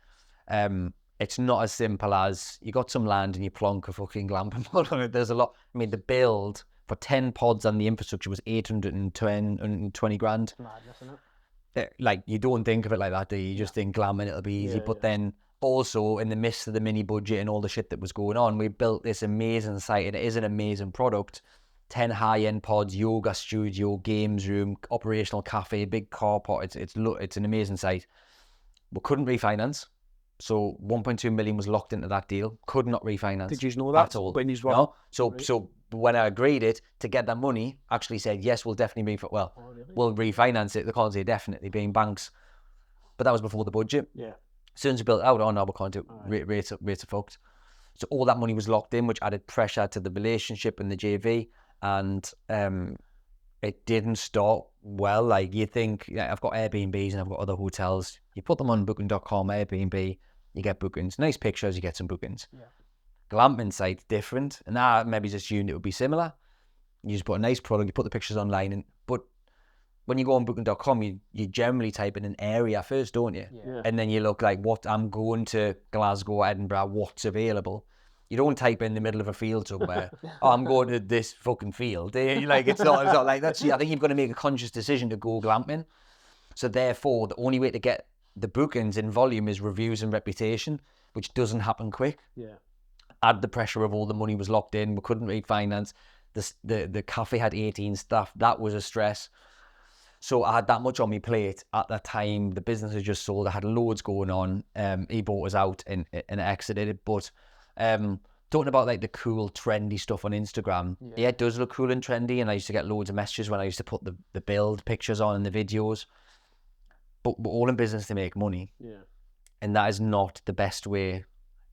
It's not as simple as you got some land and you plonk a fucking glamping pod on it. There's a lot. I mean, the build for 10 pods and the infrastructure was 820 grand. madness, isn't it? Like, you don't think of it like that, do you? You just think glamming, it'll be easy. But then also in the midst of the mini budget and all the shit that was going on, we built this amazing site and it is an amazing product. 10 high-end pods, yoga studio, games room, operational cafe, big car park. It's an amazing site. We couldn't refinance. So 1.2 million was locked into that deal. Could not refinance. Did you know that at all? when you were? No. So when I agreed it to get that money, actually said, yes, we'll definitely we'll refinance it. They can't say definitely, being banks. But that was before the budget. Yeah. As soon as we built out, oh no, we can't do it. Rates are fucked. So all that money was locked in, which added pressure to the relationship and the JV. And it didn't start well. Like, you think, I've got Airbnbs and I've got other hotels. You put them on booking.com, Airbnb, you get bookings. Nice pictures, you get some bookings. Yeah. Glamping site's different. And that maybe just assumed it would be similar. You just put a nice product, you put the pictures online. But when you go on booking.com, you generally type in an area first, don't you? Yeah. And then you look like, what, I'm going to Glasgow, Edinburgh, what's available? You don't type in the middle of a field somewhere, oh, I'm going to this fucking field. Like, it's not like that. I think you've got to make a conscious decision to go glamping. So therefore, the only way to get the bookings in volume is reviews and reputation, which doesn't happen quick. Yeah. Add the pressure of all the money was locked in. We couldn't refinance. The cafe had 18 staff. That was a stress. So I had that much on my plate at that time. The business had just sold. I had loads going on. He bought us out and exited. But talking about like the cool trendy stuff on Instagram, it does look cool and trendy, and I used to get loads of messages when I used to put the build pictures on and the videos, but we're all in business to make money, and that is not the best way,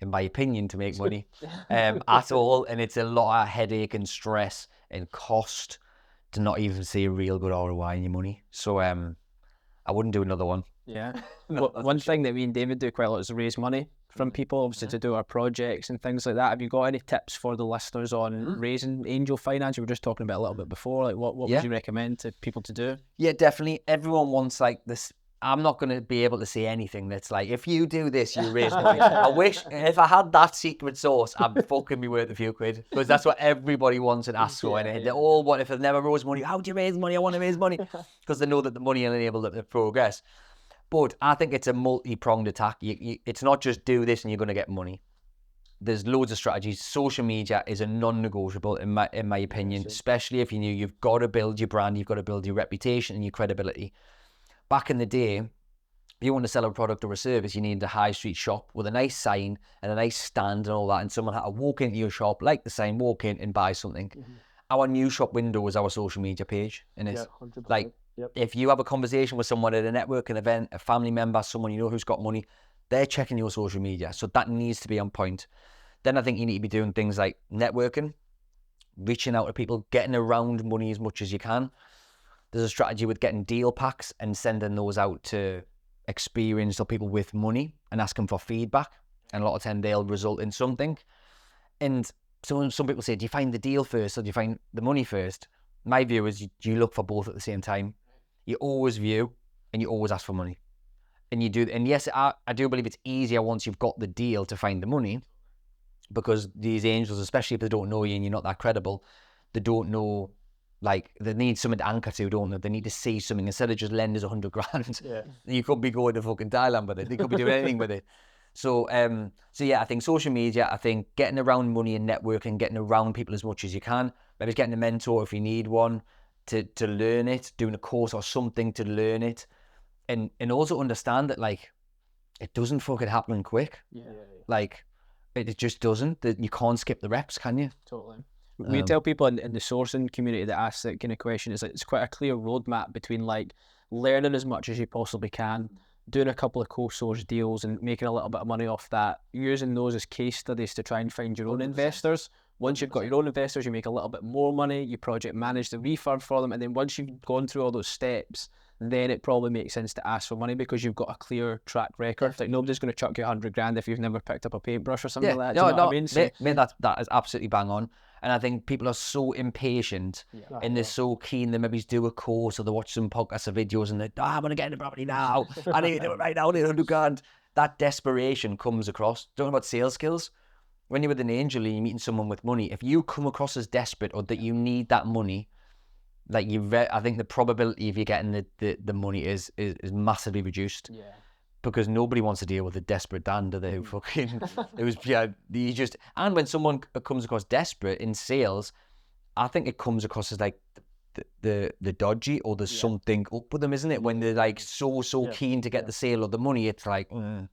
in my opinion, to make money at all. And it's a lot of headache and stress and cost to not even see a real good ROI in your money. So I wouldn't do another one. One thing that me and David do quite a lot is raise money from people, obviously, to do our projects and things like that. Have you got any tips for the listeners on raising angel finance? We were just talking about a little bit before. Like, what would you recommend to people to do? Yeah, definitely. Everyone wants like this. I'm not going to be able to say anything that's like, if you do this, you raise money. I wish if I had that secret sauce, I'd fucking be worth a few quid, because that's what everybody wants and asks for. And they all want, if they've never raised money, how do you raise money? I want to raise money, because they know that the money will enable them to progress. But I think it's a multi-pronged attack. It's not just do this and you're going to get money. There's loads of strategies. Social media is a non-negotiable, in my opinion, especially if you're new. You've got to build your brand. You've got to build your reputation and your credibility. Back in the day, if you want to sell a product or a service, you needed a high street shop with a nice sign and a nice stand and all that. And someone had to walk into your shop, like the sign, walk in and buy something. Our new shop window is our social media page. And it's like, if you have a conversation with someone at a networking event, a family member, someone you know who's got money, they're checking your social media. So that needs to be on point. Then I think you need to be doing things like networking, reaching out to people, getting around money as much as you can. There's a strategy with getting deal packs and sending those out to experienced or people with money and asking for feedback. And a lot of time they'll result in something. And so some people say, do you find the deal first or do you find the money first? My view is you look for both at the same time. You always view and you always ask for money. And you do. And yes, I do believe it's easier once you've got the deal to find the money, because these angels, especially if they don't know you and you're not that credible, they don't know, like, they need something to anchor to, don't they? They need to see something instead of just lend us 100 grand. You could be going to fucking Thailand with it. They could be doing anything with it. So yeah, I think social media, I think getting around money and networking, getting around people as much as you can, maybe getting a mentor if you need one to learn it, doing a course or something to learn it, and also understand that, like, it doesn't fucking happen quick. Like, it just doesn't. That you can't skip the reps, can you? Totally. We tell people in the sourcing community that ask that kind of question, is like, it's quite a clear roadmap between like learning as much as you possibly can, doing a couple of co-source deals and making a little bit of money off that, using those as case studies to try and find your own investors. Once you've got your own investors, you make a little bit more money, you project manage the refurb for them, and then once you've gone through all those steps, then it probably makes sense to ask for money because you've got a clear track record. Like nobody's going to chuck you 100 grand if you've never picked up a paintbrush or something like that. Do you know what I mean? Mate, that is absolutely bang on. And I think people are so impatient and they're so keen they maybe do a course or they watch some podcasts or videos and they're, I'm going to get into property now. I need to do it right now. I need 100 grand. That desperation comes across. Talking about sales skills, when you're with an angel and you're meeting someone with money, if you come across as desperate or that you need that money, like I think the probability of you getting the money is massively reduced. Yeah. Because nobody wants to deal with a desperate Dan, do they? Who fucking you just, and when someone comes across desperate in sales, I think it comes across as like the dodgy or there's something up with them, isn't it? When they're like so keen to get the sale or the money, it's like I'm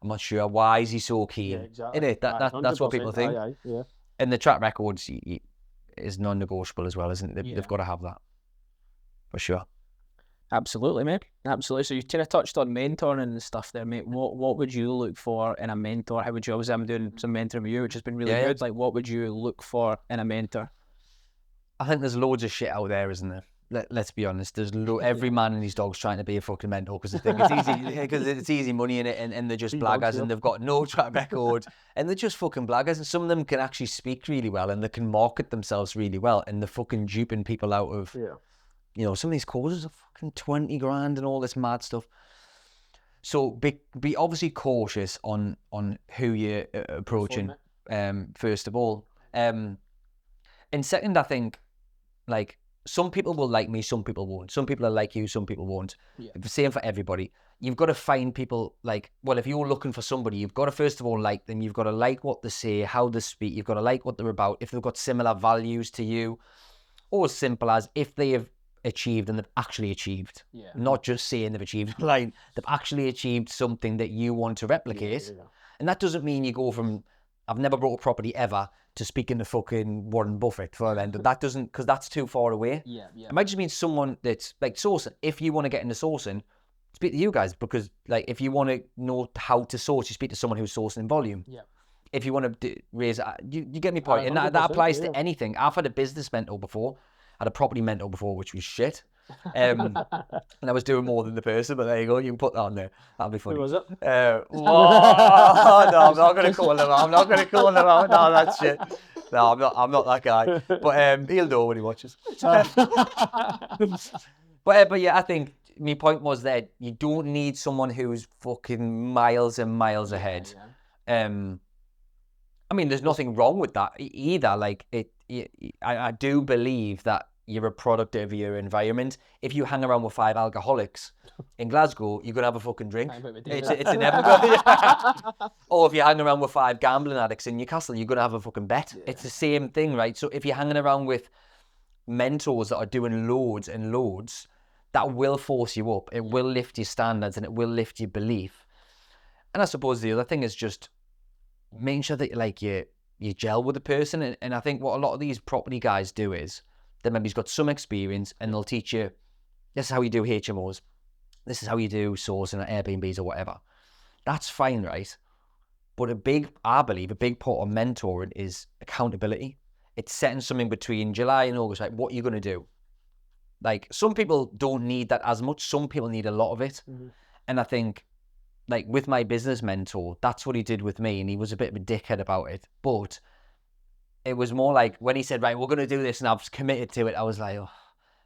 not sure why is he so keen. Yeah, exactly. Innit? That's what people think. Yeah. And the track records is non-negotiable as well, isn't it? They've got to have that for sure. Absolutely, mate. Absolutely. So you kind of touched on mentoring and stuff there, mate. What would you look for in a mentor? How would you? Obviously, I'm doing some mentoring with you, which has been really good. Like, what would you look for in a mentor? I think there's loads of shit out there, isn't there? Let's be honest. There's every man and his dog's trying to be a fucking mentor because they think it's easy, because it's easy money in it, and they're just blaggers and they've got no track record and they're just fucking blaggers. And some of them can actually speak really well and they can market themselves really well, and they're fucking duping people out of. Yeah. You know, some of these courses are fucking 20 grand and all this mad stuff. So be obviously cautious on who you're approaching, first of all. And second, I think, like, some people will like me, some people won't. Some people are like you, some people won't. Yeah. Same for everybody. You've got to find people, like, well, if you're looking for somebody, you've got to first of all like them. You've got to like what they say, how they speak. You've got to like what they're about. If they've got similar values to you, or as simple as if they have achieved and they've actually achieved, not just saying they've achieved, like they've actually achieved something that you want to replicate. And that doesn't mean you go from I've never bought a property ever to speaking to fucking Warren Buffett for an end. That doesn't, because that's too far away. It might just mean someone that's like sourcing. If you want to get into sourcing, speak to you guys, because like if you want to know how to source, you speak to someone who's sourcing in volume. If you want to raise, you get me point, and that applies to anything. I've had a business mentor before. I had a property mentor before, which was shit. And I was doing more than the person, but there you go. You can put that on there. That'll be funny. Who was it? No, I'm not going to call him out. I'm not going to call him out. No, that's shit. No, I'm not that guy. But he'll know when he watches. But yeah, I think my point was that you don't need someone who's fucking miles and miles ahead. I mean, there's nothing wrong with that either. Like I do believe that you're a product of your environment. If you hang around with 5 alcoholics in Glasgow, you're going to have a fucking drink. It's inevitable. Or if you hang around with 5 gambling addicts in Newcastle, you're going to have a fucking bet. It's the same thing, right? So if you're hanging around with mentors that are doing loads and loads, that will force you up. It will lift your standards and it will lift your belief. And I suppose the other thing is just making sure that like you gel with the person. And I think what a lot of these property guys do is that maybe he's got some experience and they'll teach you, this is how you do HMOs, this is how you do sourcing at Airbnbs or whatever. That's fine, right? But I believe a big part of mentoring is accountability. It's setting something between July and August, like what you're going to do. Like some people don't need that as much. Some people need a lot of it. Mm-hmm. And I think like with my business mentor, that's what he did with me. And he was a bit of a dickhead about it. But it was more like when he said, right, we're going to do this and I've committed to it, I was like, oh,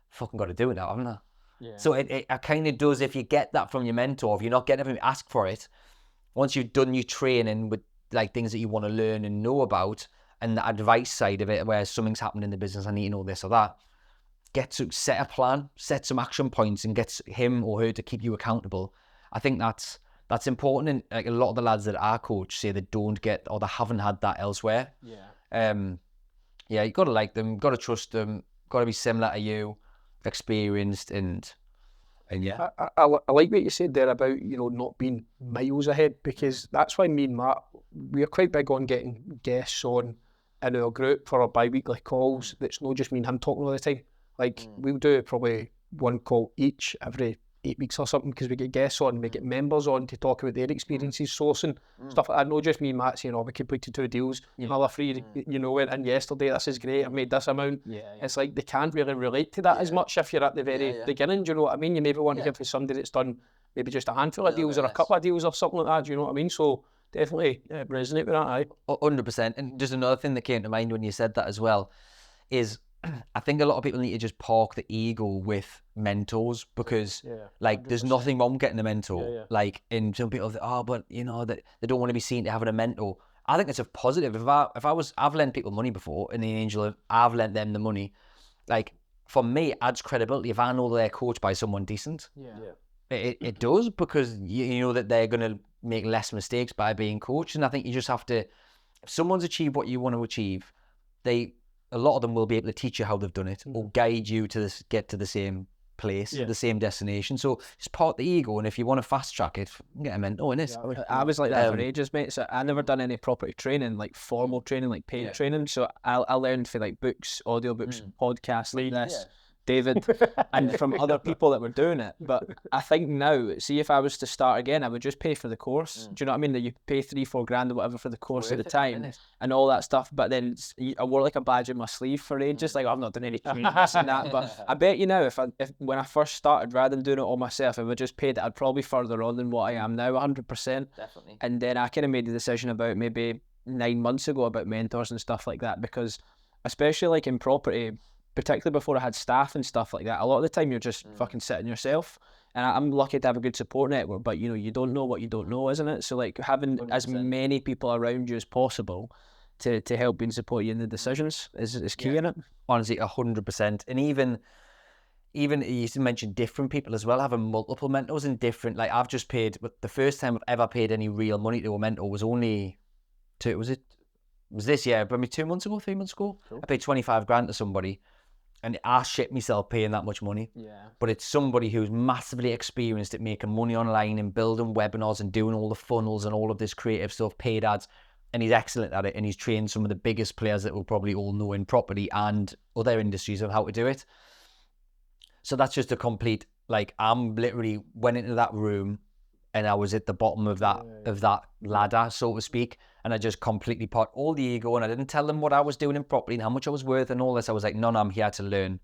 fucking got to do it now, haven't I? Yeah. So it kind of does, if you get that from your mentor, if you're not getting everything, ask for it. Once you've done your training with like things that you want to learn and know about and the advice side of it, where something's happened in the business, I need to know this or that, get to set a plan, set some action points and get him or her to keep you accountable. I think that's important. And like a lot of the lads that I coach say they don't get, or they haven't had that elsewhere. Yeah, you got to like them, got to trust them, got to be similar to you, experienced, and yeah. I like what you said there about, you know, not being miles ahead, because that's why me and Matt, we're quite big on getting guests on in our group for our bi-weekly calls. That's not just me and him talking all the time. Like we'll do probably one call each every 8 weeks or something, because we get guests on, we get members on to talk about their experiences sourcing stuff like that. Not just me and Matt saying, oh, we completed 2 deals, another 3, you know, went in yesterday, this is great, I've made this amount. It's like they can't really relate to that as much if you're at the very beginning. Do you know what I mean? You maybe want to give to somebody that's done maybe just a handful of deals or a couple of deals or something like that. Do you know what I mean? So definitely resonate with that. Aye. 100%. And just another thing that came to mind when you said that as well is, I think a lot of people need to just park the ego with mentors, because like 100%. There's nothing wrong getting a mentor. Like, and some people think, oh, but you know, that they don't want to be seen to having a mentor. I think it's a positive. I've lent people money before, and the angel, I've lent them the money. Like, for me, it adds credibility if I know they're coached by someone decent. It does, because you know that they're going to make less mistakes by being coached. And I think you just have to, if someone's achieved what you want to achieve, a lot of them will be able to teach you how they've done it, or guide you to get to the same place, the same destination. So just part the ego, and if you want to fast track it, get a mentor in it. I was like that for ages, mate. So I never done any property training, like formal training, like paid training. So I learned for like books, audiobooks, podcasts like this. David, and from other people that were doing it. But I think now, see, if I was to start again, I would just pay for the course. Do you know what I mean? That you pay 3-4 grand or whatever for the course at the time and all that stuff. But then I wore like a badge in my sleeve for ages. Like, I've not done any training and that. But I bet you now, if when I first started, rather than doing it all myself, if I just paid it, I'd probably further on than what I am now, 100%. Definitely. And then I kind of made the decision about maybe 9 months ago about mentors and stuff like that, because especially like in property, particularly before I had staff and stuff like that, a lot of the time you're just fucking sitting yourself. And I'm lucky to have a good support network, but you know, you don't know what you don't know, isn't it? So like having 100%. As many people around you as possible to help you and support you in the decisions is key in it. Honestly, 100%. And even you mentioned different people as well, having multiple mentors and different, like I've just paid, the first time I've ever paid any real money to a mentor was only was this year, probably 2 months ago, 3 months ago. Cool. I paid 25 grand to somebody. And I shit myself paying that much money. But it's somebody who's massively experienced at making money online and building webinars and doing all the funnels and all of this creative stuff, paid ads. And he's excellent at it. And he's trained some of the biggest players that we'll probably all know in property and other industries of how to do it. So that's just a complete, like, I'm literally went into that room and I was at the bottom of that ladder, so to speak. And I just completely put all the ego, and I didn't tell them what I was doing in property and how much I was worth and all this. I was like, no, I'm here to learn.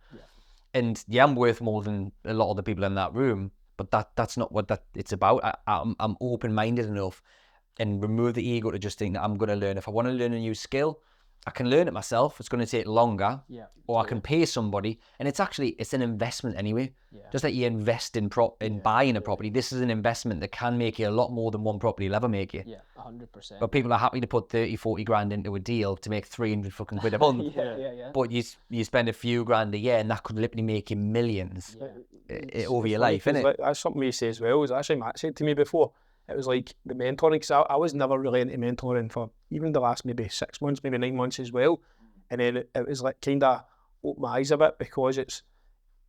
And I'm worth more than a lot of the people in that room, but that's not what it's about. I'm open-minded enough and remove the ego to just think that I'm going to learn. If I want to learn a new skill, I can learn it myself. It's going to take longer, or I can pay somebody, and it's an investment anyway. Just like you invest in buying a property, this is an investment that can make you a lot more than one property will ever make you. 100%. But people are happy to put 30-40 grand into a deal to make 300 fucking quid a month. But you spend a few grand a year, and that could literally make you millions over your life, innit? Like, that's something we say as well. Is actually Matt said to me before. It was like the mentoring, because I was never really into mentoring for even the last maybe 6 months, maybe 9 months as well. And then it was like kind of opened my eyes a bit, because it's,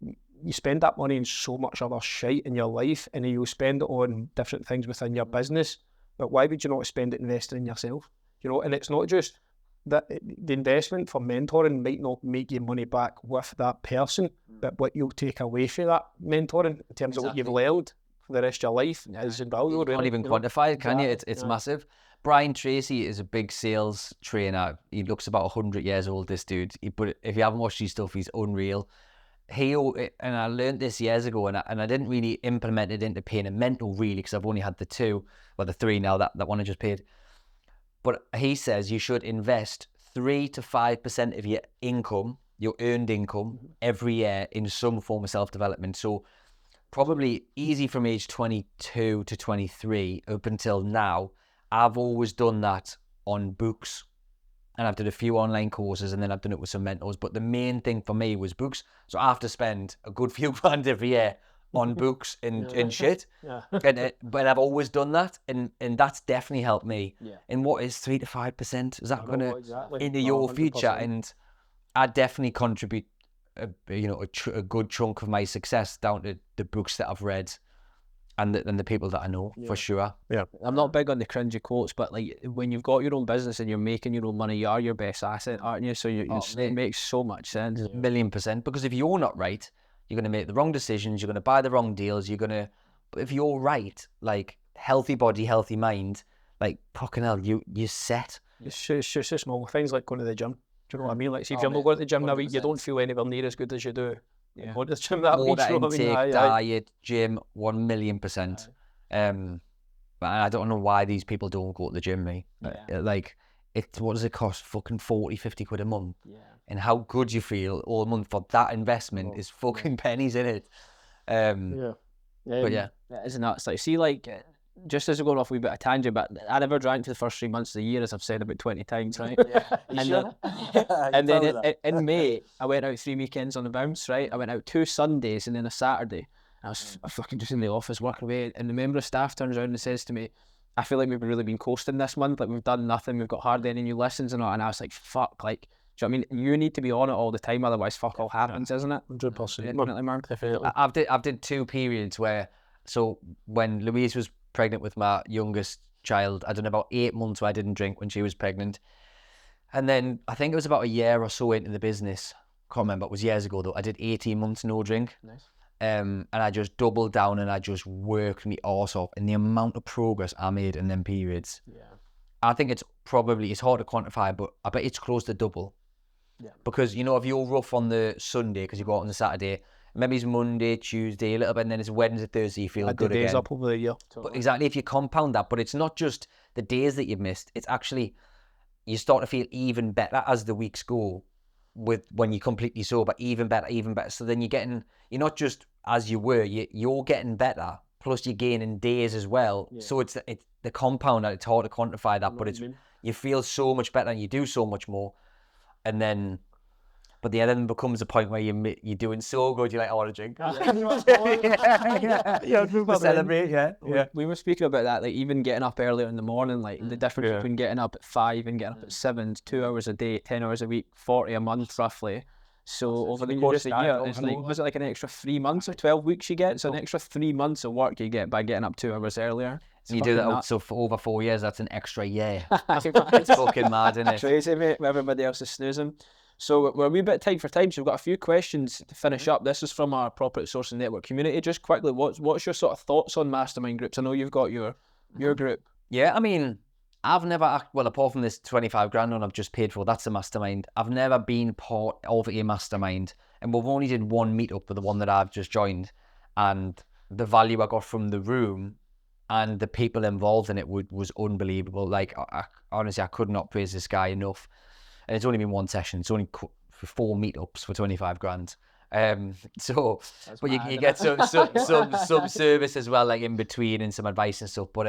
you spend that money on so much other shite in your life, and you'll spend it on different things within your business. But why would you not spend it investing in yourself? You know, and it's not just that the investment for mentoring might not make you money back with that person, but what you'll take away from that mentoring in terms of what you've learned for the rest of your life is invaluable. You can't even quantify it, can you? It's massive. Brian Tracy is a big sales trainer. He looks about 100 years old, this dude. But if you haven't watched his stuff, he's unreal. And I learned this years ago, and I didn't really implement it into paying a mentor, really, because I've only had the 3 now, that one I just paid. But he says you should invest 3 to 5% of your income, your earned income, every year in some form of self-development. So probably easy from age 22 to 23 up until now, I've always done that on books, and I've done a few online courses, and then I've done it with some mentors. But the main thing for me was books. So I have to spend a good few grand every year on books and shit. But I've always done that, and that's definitely helped me. And what is 3 to 5%? Is that going to into your 100%. Future? And I definitely contribute a good chunk of my success down to the books that I've read and the people that I know, for sure. Yeah. I'm not big on the cringy quotes, but like when you've got your own business and you're making your own money, you are your best asset, aren't you? So it makes so much sense. 1,000,000%. Because if you're not right, you're going to make the wrong decisions, you're going to buy the wrong deals, but if you're right, like healthy body, healthy mind, like fucking hell, you're set. It's just the small things like going to the gym. Do you know what I mean? Like, see, if you're not going to the gym that week, you don't feel anywhere near as good as you do. Yeah. Go to the gym that week, Water you know what I mean? intake, Aye, aye. diet, gym, 1,000,000%. But I don't know why these people don't go to the gym, mate. Like, what does it cost? Fucking 40, 50 quid a month. Yeah. And how good you feel all month for that investment is fucking pennies in it. But yeah. It is nuts. Like, see, like, just as we're going off a wee bit of tangent, but I never drank for the first 3 months of the year, as I've said about 20 times, right? And then in May, I went out 3 weekends on the bounce, right? I went out 2 Sundays and then a Saturday. I was fucking just in the office working away, and the member of staff turns around and says to me, I feel like we've really been coasting this month, like we've done nothing, we've got hardly any new listens and all, and I was like, fuck, like, do you know what I mean? You need to be on it all the time, otherwise fuck all happens, isn't it? 100%. Definitely, Mark. Definitely. I've did 2 periods where, so when Louise was pregnant with my youngest child, I done about 8 months where I didn't drink when she was pregnant. And then I think it was about a year or so into the business, can't remember, it was years ago though, I did 18 months no drink. Nice. And I just doubled down and I just worked my arse off, and the amount of progress I made in them periods. Yeah. I think it's hard to quantify, but I bet it's close to double. Yeah. Because, you know, if you're rough on the Sunday, because you go out on the Saturday, maybe it's Monday, Tuesday, a little bit, and then it's Wednesday, Thursday, you feel good days again. up over the year. But exactly, if you compound that, but it's not just the days that you've missed, it's actually, you start to feel even better as the weeks go when you're completely sober, even better. So then you're not just as you were, you're getting better, plus you're gaining days as well. Yeah. So it's the compound, it's hard to quantify that, but you feel so much better and you do so much more. And then, but then becomes a point where you're doing so good, you're like, I want to drink. Yeah. We were speaking about that, like even getting up earlier in the morning, like the difference between getting up at 5 and getting up at 7, 2 hours a day, 10 hours a week, 40 a month roughly. So over the course of the year, it's like, was it like an extra 3 months or 12 weeks you get? So an extra 3 months of work you get by getting up 2 hours earlier. And you do that so for over 4 years, that's an extra year. It's fucking mad, isn't it? Crazy, mate. Everybody else is snoozing. So we're a wee bit tight for time, so we've got a few questions to finish up. This is from our Property Sourcing Network community. Just quickly, what's your sort of thoughts on mastermind groups? I know you've got your group. Yeah, I mean, I've never, apart from this 25 grand one I've just paid for, that's a mastermind. I've never been part of a mastermind, and we've only did one meetup with the one that I've just joined, and the value I got from the room and the people involved in it was unbelievable. Like, honestly, I could not praise this guy enough. And it's only been one session. It's only 4 meetups for 25 grand. So, that's but you get some service as well, like in between, and some advice and stuff. But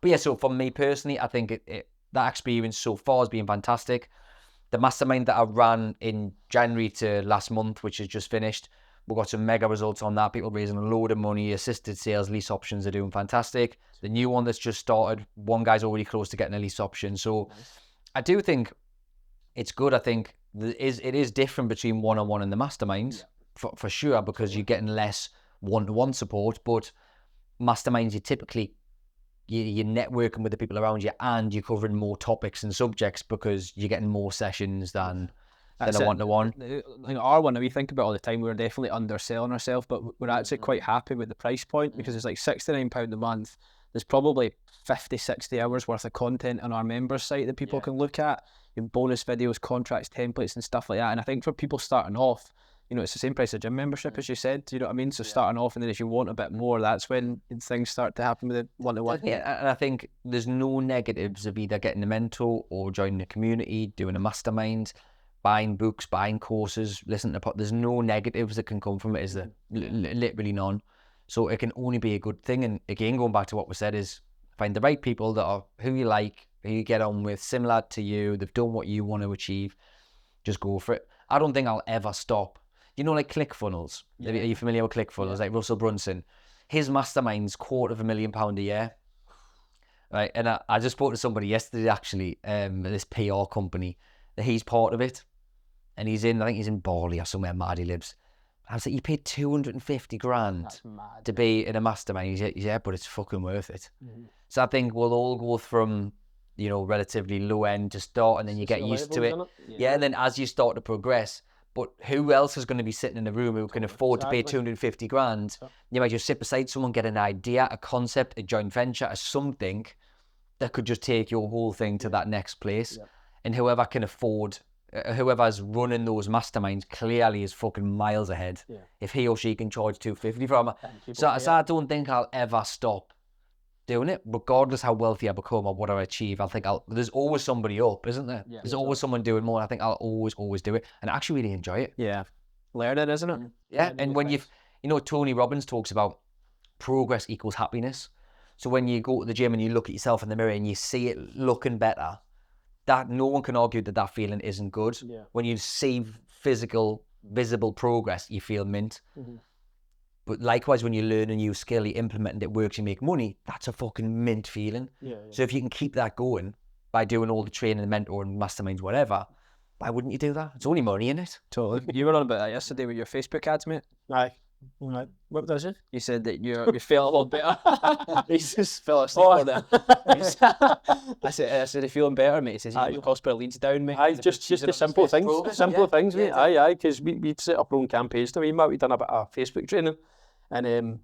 yeah. So for me personally, I think that experience so far has been fantastic. The mastermind that I ran in January to last month, which has just finished, we've got some mega results on that. People raising a load of money. Assisted sales, lease options are doing fantastic. The new one that's just started, one guy's already close to getting a lease option. So I do think it's good. I think it is different between one-on-one and the masterminds, for sure, because you're getting less one-to-one support. But masterminds, you're networking with the people around you, and you're covering more topics and subjects because you're getting more sessions than a one-to-one. Like our one that we think about all the time, we're definitely underselling ourselves, but we're actually quite happy with the price point because it's like £69 a month. There's probably 50, 60 hours worth of content on our members site that people can look at, bonus videos, contracts, templates and stuff like that. And I think for people starting off, you know, it's the same price as gym membership, as you said, you know what I mean? So starting off, and then if you want a bit more, that's when things start to happen with the one-to-one. Yeah, and I think there's no negatives of either getting a mentor or joining a community, doing a mastermind, buying books, buying courses, listening to there's no negatives that can come from it, is there? Literally none. So it can only be a good thing. And again, going back to what we said, is find the right people that are who you like, who you get on with, similar to you, they've done what you want to achieve. Just go for it. I don't think I'll ever stop. You know, like ClickFunnels. Are you familiar with ClickFunnels? Like Russell Brunson. His mastermind's £250,000 a year. Right. And I just spoke to somebody yesterday, actually, this PR company, that he's part of it. And I think he's in Bali or somewhere mad he lives. I was like, you paid 250 grand That's mad. to be in a mastermind. He's like, yeah, but it's fucking worth it. So I think we'll all go from, you know, relatively low end to start, and then you get used to it. Yeah, and then as you start to progress, but who else is going to be sitting in a room who can afford to pay 250 grand? You might just sit beside someone, get an idea, a concept, a joint venture, or something that could just take your whole thing to that next place. And whoever can afford, whoever's running those masterminds clearly is fucking miles ahead. If he or she can charge 250 from it. So I don't think I'll ever stop doing it, regardless how wealthy I become or what I achieve. I think there's always somebody up, isn't there? There's always someone doing more. I think I'll always do it, and I actually really enjoy it. Yeah, learning, isn't it? Yeah, and when you know, Tony Robbins talks about progress equals happiness. So when you go to the gym and you look at yourself in the mirror and you see it looking better, that no one can argue that that feeling isn't good. When you see physical, visible progress, you feel mint. But likewise, when you learn a new skill, you implement it, it works, you make money, that's a fucking mint feeling. So if you can keep that going by doing all the training, mentoring, masterminds, whatever, why wouldn't you do that? It's only money in it. Totally. You were on about that yesterday with your Facebook ads, mate. Aye. What does it? You said that you feel a lot better. He just fell asleep on there. I said, you're feeling better, mate. He says, your hospital leads down, mate. Aye, just the simple things. Simple things, mate. Aye, because we'd set up our own campaigns to we'd done a bit of Facebook training. And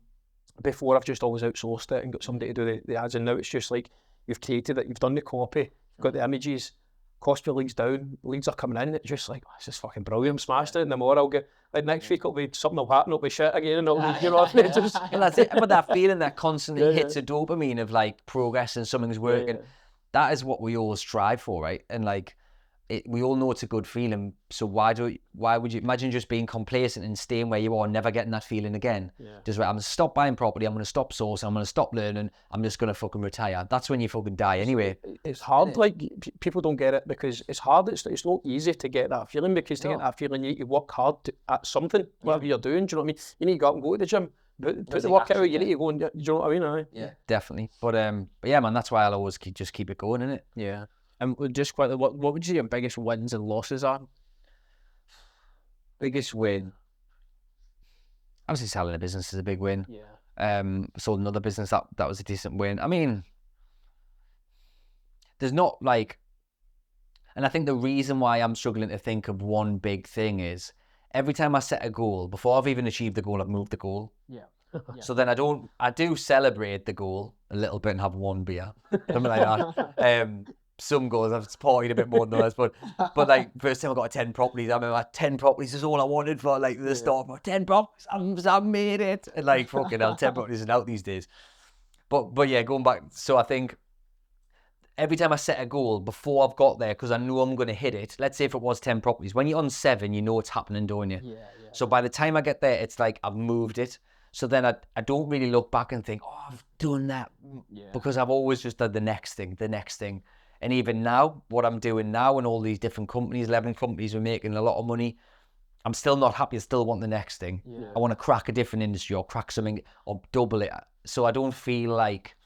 before, I've just always outsourced it and got somebody to do the ads. And now it's just like, you've created it, you've done the copy, you've got the images, cost per leads down, leads are coming in. It's just like, oh, this is fucking brilliant, I'm smashed it. And the more I'll get, like next week, something will happen, it'll be shit again, and it'll be, you know, just... Well, that's it. But that feeling that constantly hits a dopamine of like progress and something's working, that is what we all strive for, right? And like, we all know it's a good feeling. So why would you imagine just being complacent and staying where you are, never getting that feeling again? Just right, I'm gonna stop buying property, I'm gonna stop sourcing, I'm gonna stop learning, I'm just gonna fucking retire. That's when you fucking die anyway. It's hard, like people don't get it because it's hard. It's not easy to get that feeling, because to get that feeling you need to work hard at something, whatever you're doing. Do you know what I mean? You need to go out and go to the gym, put the work out. You need to go and do you know what I mean? Aye. Yeah, definitely. But yeah, man, that's why I'll always just keep it going, innit? Yeah. And just quickly, what would you say your biggest wins and losses are? Biggest win? Obviously, selling a business is a big win. Sold another business, that was a decent win. I mean, there's not like, and I think the reason why I'm struggling to think of one big thing is every time I set a goal, before I've even achieved the goal, I've moved the goal. So then I do celebrate the goal a little bit and have one beer, something like that. Some goals I've partied a bit more than others, but like first time I got 10 properties, I remember 10 properties is all I wanted for like the start. 10 properties, I've made it. And like fucking hell, 10 properties is out these days. But yeah, going back, so I think every time I set a goal before I've got there, because I know I'm going to hit it, let's say if it was 10 properties, when you're on 7, you know it's happening, don't you? So by the time I get there, it's like I've moved it. So then I don't really look back and think, oh, I've done that, because I've always just done the next thing. And even now, what I'm doing now and all these different companies, 11 companies, we're making a lot of money. I'm still not happy. I still want the next thing. I want to crack a different industry or crack something or double it. So I don't feel like,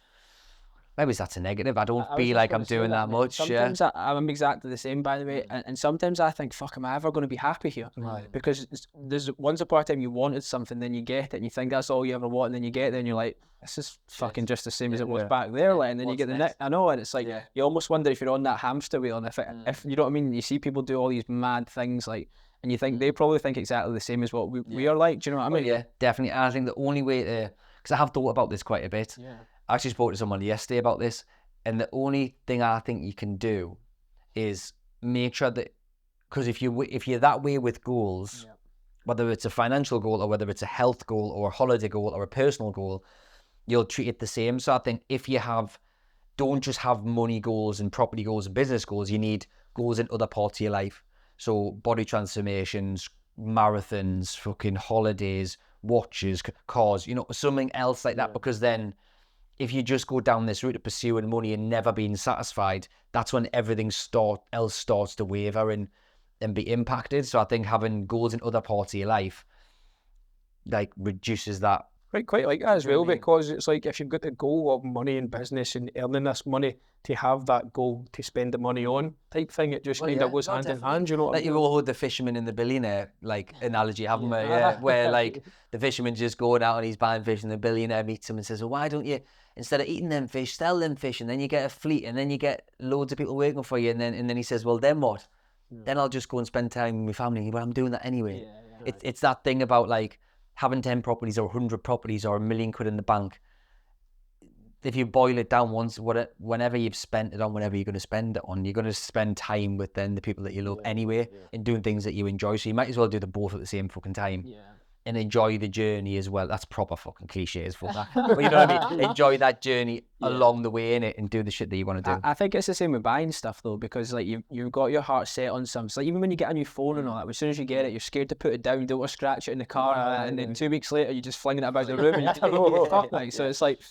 maybe that's a negative. I don't feel like I'm doing that much. Sometimes I'm exactly the same, by the way. And sometimes I think, fuck, am I ever going to be happy here? Because there's once upon a time you wanted something, then you get it, and you think that's all you ever want, and then you get it, and you're like, this is fucking just the same as it was back there. Like, and then you get the next. I know, and it's like you almost wonder if you're on that hamster wheel, and if you know what I mean. You see people do all these mad things, like, and you think they probably think exactly the same as what we are like. Do you know what I mean? Yeah, definitely. And I think the only way to, because I have thought about this quite a bit. I actually spoke to someone yesterday about this, and the only thing I think you can do is make sure that, because if you're that way with goals, whether it's a financial goal or whether it's a health goal or a holiday goal or a personal goal, you'll treat it the same. So I think if you don't just have money goals and property goals and business goals, you need goals in other parts of your life. So body transformations, marathons, fucking holidays, watches, cars, you know, something else like that, because then if you just go down this route of pursuing money and never being satisfied, that's when everything else starts to waver and be impacted. So I think having goals in other parts of your life like reduces that Quite like that as well, because it's like if you've got the goal of money in business and earning this money, to have that goal to spend the money on type thing, it just kind of goes hand in hand, you know what I Like mean? you've all heard the fisherman and the billionaire like analogy, haven't we? Yeah, where like the fisherman's just going out and he's buying fish and the billionaire meets him and says, well, why don't you, instead of eating them fish, sell them fish, and then you get a fleet and then you get loads of people working for you, and then he says, well, then what? Then I'll just go and spend time with my family. Well, I'm doing that anyway. It's that thing about like having 10 properties or 100 properties or £1 million in the bank. If you boil it down once, whenever you've spent it on, whenever you're going to spend it on, you're going to spend time with then the people that you love anyway, and doing things that you enjoy. So you might as well do the both at the same fucking time. And enjoy the journey as well. That's proper fucking cliches for that. But you know what I mean? Enjoy that journey along the way in it and do the shit that you want to do. I think it's the same with buying stuff though, because like you've got your heart set on something. So like, even when you get a new phone and all that, as soon as you get it, you're scared to put it down, you don't want to scratch it in the car, and then 2 weeks later you're just flinging it about the room and you don't know what the fuck. Like, so it's like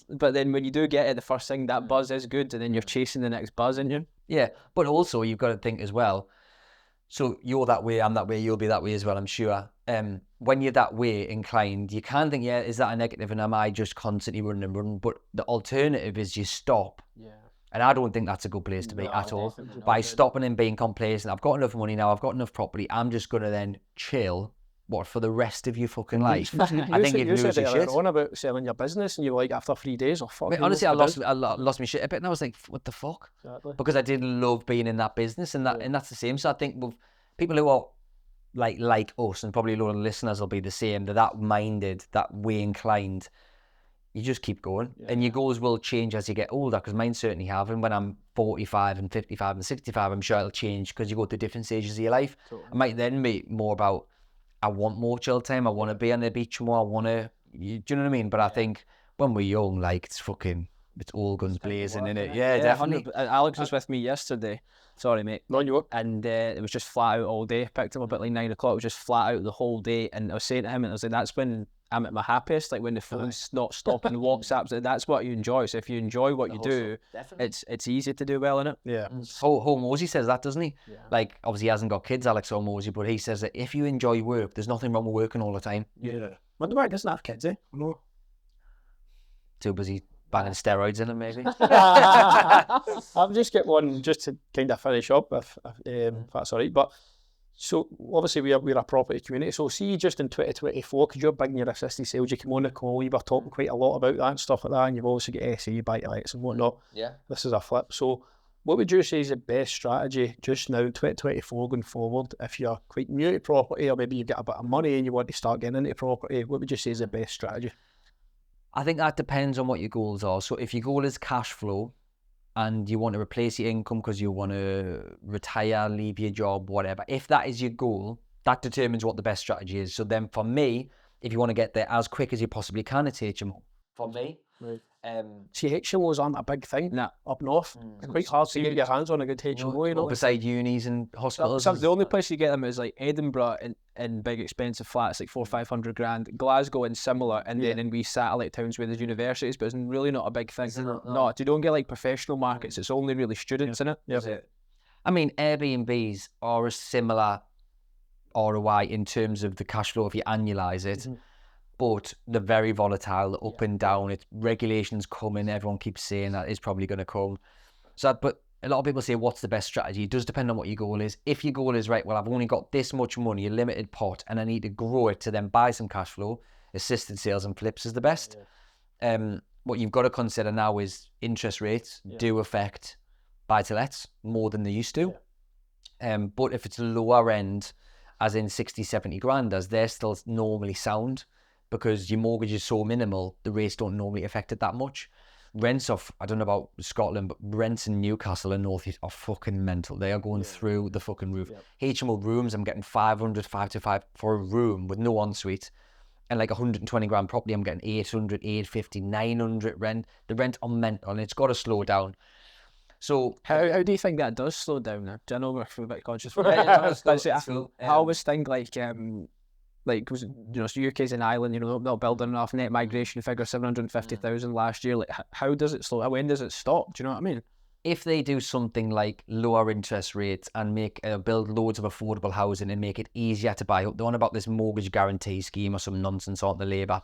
but then when you do get it, the first thing, that buzz is good, and then you're chasing the next buzz, aren't you? Yeah, but also you've got to think as well. So you're that way, I'm that way, you'll be that way as well, I'm sure. When you're that way inclined, you can think, yeah, is that a negative and am I just constantly running and running? But the alternative is you stop. Yeah. And I don't think that's a good place to be at all. By stopping and being complacent, I've got enough money now, I've got enough property, I'm just going to then chill. What, for the rest of your fucking life? I think you'd lose your shit. On about selling your business and you're like, after 3 days, oh fuck. Mate, honestly, I lost my shit a bit and I was like, what the fuck? Exactly. Because I didn't love being in that business, and that's the same. So I think with people who are like us, and probably a lot of listeners will be the same, they're that minded, that way inclined, you just keep going. And your goals will change as you get older, because mine certainly have. And when I'm 45 and 55 and 65, I'm sure it'll change, because you go through different stages of your life. Totally. I might then be more about, I want more chill time, I want to be on the beach more, do you know what I mean? But I think when we're young, like, it's all guns blazing, innit? Yeah, definitely. Alex was with me yesterday. Sorry, mate. No, you were. And it was just flat out all day. Picked him up at like 9 o'clock. It was just flat out the whole day. And I was saying to him, and I was like, that's when I'm at my happiest. Like when the phone's not stopping, WhatsApps. That's what you enjoy. So if you enjoy what you do, it's easy to do well in it. Yeah. Mosey says that, doesn't he? Yeah. Like, obviously he hasn't got kids, Alex Mosey, but he says that if you enjoy work, there's nothing wrong with working all the time. Yeah. Wonder why he doesn't have kids, eh? No. Too busy banging steroids in them, maybe. I've just got one just to kind of finish up, if that's all right. But so obviously we're a property community. So see, just in 2024, because you're big in your assisted sales, you came on the call, you were talking quite a lot about that and stuff like that, and you've obviously got SE, buy-to-lets and whatnot. Yeah. This is a flip. So what would you say is the best strategy just now in 2024 going forward? If you're quite new to property, or maybe you've got a bit of money and you want to start getting into property, what would you say is the best strategy? I think that depends on what your goals are. So if your goal is cash flow and you want to replace your income because you want to retire, leave your job, whatever, if that is your goal, that determines what the best strategy is. So then for me, if you want to get there as quick as you possibly can, it's HMO. For me. Right. See, HMOs aren't a big thing up north. It's quite hard to get your hands on a good HMO, you know. Beside unis and hospitals. The only place you get them is like Edinburgh in big expensive flats, like 400-500 grand. Glasgow and similar, and then in wee satellite towns where there's universities, but it's really not a big thing. No, you don't get like professional markets. It's only really students in it. Yeah. I mean, Airbnbs are a similar ROI in terms of the cash flow if you annualise it. But they're very volatile, up and down. It's regulations coming. Everyone keeps saying that it's probably going to come. But a lot of people say, what's the best strategy? It does depend on what your goal is. If your goal is, right, well, I've only got this much money, a limited pot, and I need to grow it to then buy some cash flow, assisted sales and flips is the best. What you've got to consider now is interest rates do affect buy-to-lets more than they used to. But if it's lower end, as in 60, 70 grand, as they're still normally sound, because your mortgage is so minimal, the rates don't normally affect it that much. Rents off, I don't know about Scotland, but rents in Newcastle and North East are fucking mental. They are going through the fucking roof. HMO rooms, I'm getting 500, 525 for a room with no ensuite. And like 120 grand property, I'm getting 800, 850, 900 rent. The rent are mental, and it's got to slow down. So how do you think that does slow down now? I know we're a bit conscious. I always think because so UK's an island, not building enough, net migration figure 750,000 last year. Like, how does it slow? When does it stop? Do you know what I mean? If they do something like lower interest rates and make build loads of affordable housing and make it easier to buy up, they're on about this mortgage guarantee scheme or some nonsense on the Labour.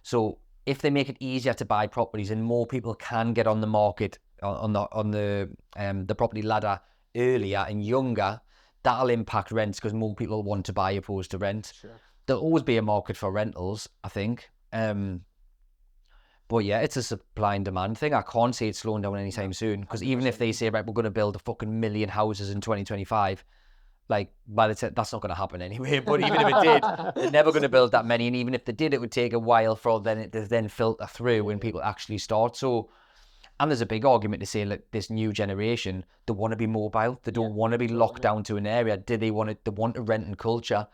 So if they make it easier to buy properties and more people can get on the market on the property ladder earlier and younger, that'll impact rents because more people want to buy opposed to rent. Sure. There'll always be a market for rentals, I think. But yeah, it's a supply and demand thing. I can't see it slowing down anytime soon because even if they say, right, we're going to build a fucking million houses in 2025, like by the time that's not going to happen anyway. But even if it did, they're never going to build that many. And even if they did, it would take a while for it to then filter through when people actually start. So, and there's a big argument to say that this new generation, they want to be mobile. They don't want to be locked down to an area. They want a renting culture.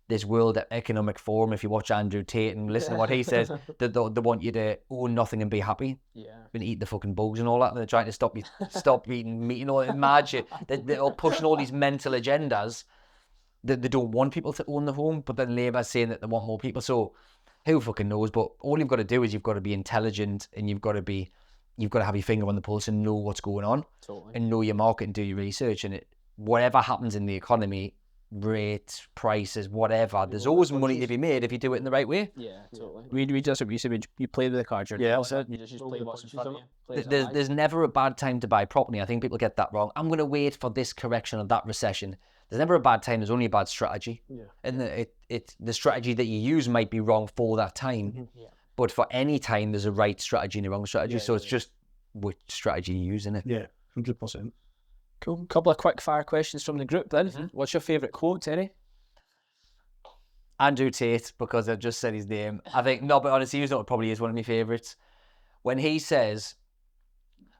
This World Economic Forum, if you watch Andrew Tate and listen to what he says, they want you to own nothing and be happy. Yeah. And eat the fucking bugs and all that. And they're trying to stop eating meat and all that. Imagine they're all pushing all these mental agendas that they don't want people to own the home, but then Labour's saying that they want more people. So who fucking knows? But all you've got to do is you've got to be intelligent and you've got to have your finger on the pulse and know what's going on. Totally. And know your market and do your research. And whatever happens in the economy, rates, prices, whatever, there's always money to be made if you do it in the right way. Yeah, totally. We just what you said. You play with the cards. You just play what's in front of you. There's never a bad time to buy property. I think people get that wrong. I'm going to wait for this correction or that recession. There's never a bad time. There's only a bad strategy. Yeah. And the strategy that you use might be wrong for that time. Mm-hmm. Yeah. But for any time, there's a right strategy and a wrong strategy. So it's just which strategy you use, isn't it? Yeah, 100%. Cool. Couple of quick fire questions from the group then. Mm-hmm. What's your favourite quote, Terry? Andrew Tate, because I've just said his name. I think, no, but honestly, he's not probably is one of my favourites. When he says,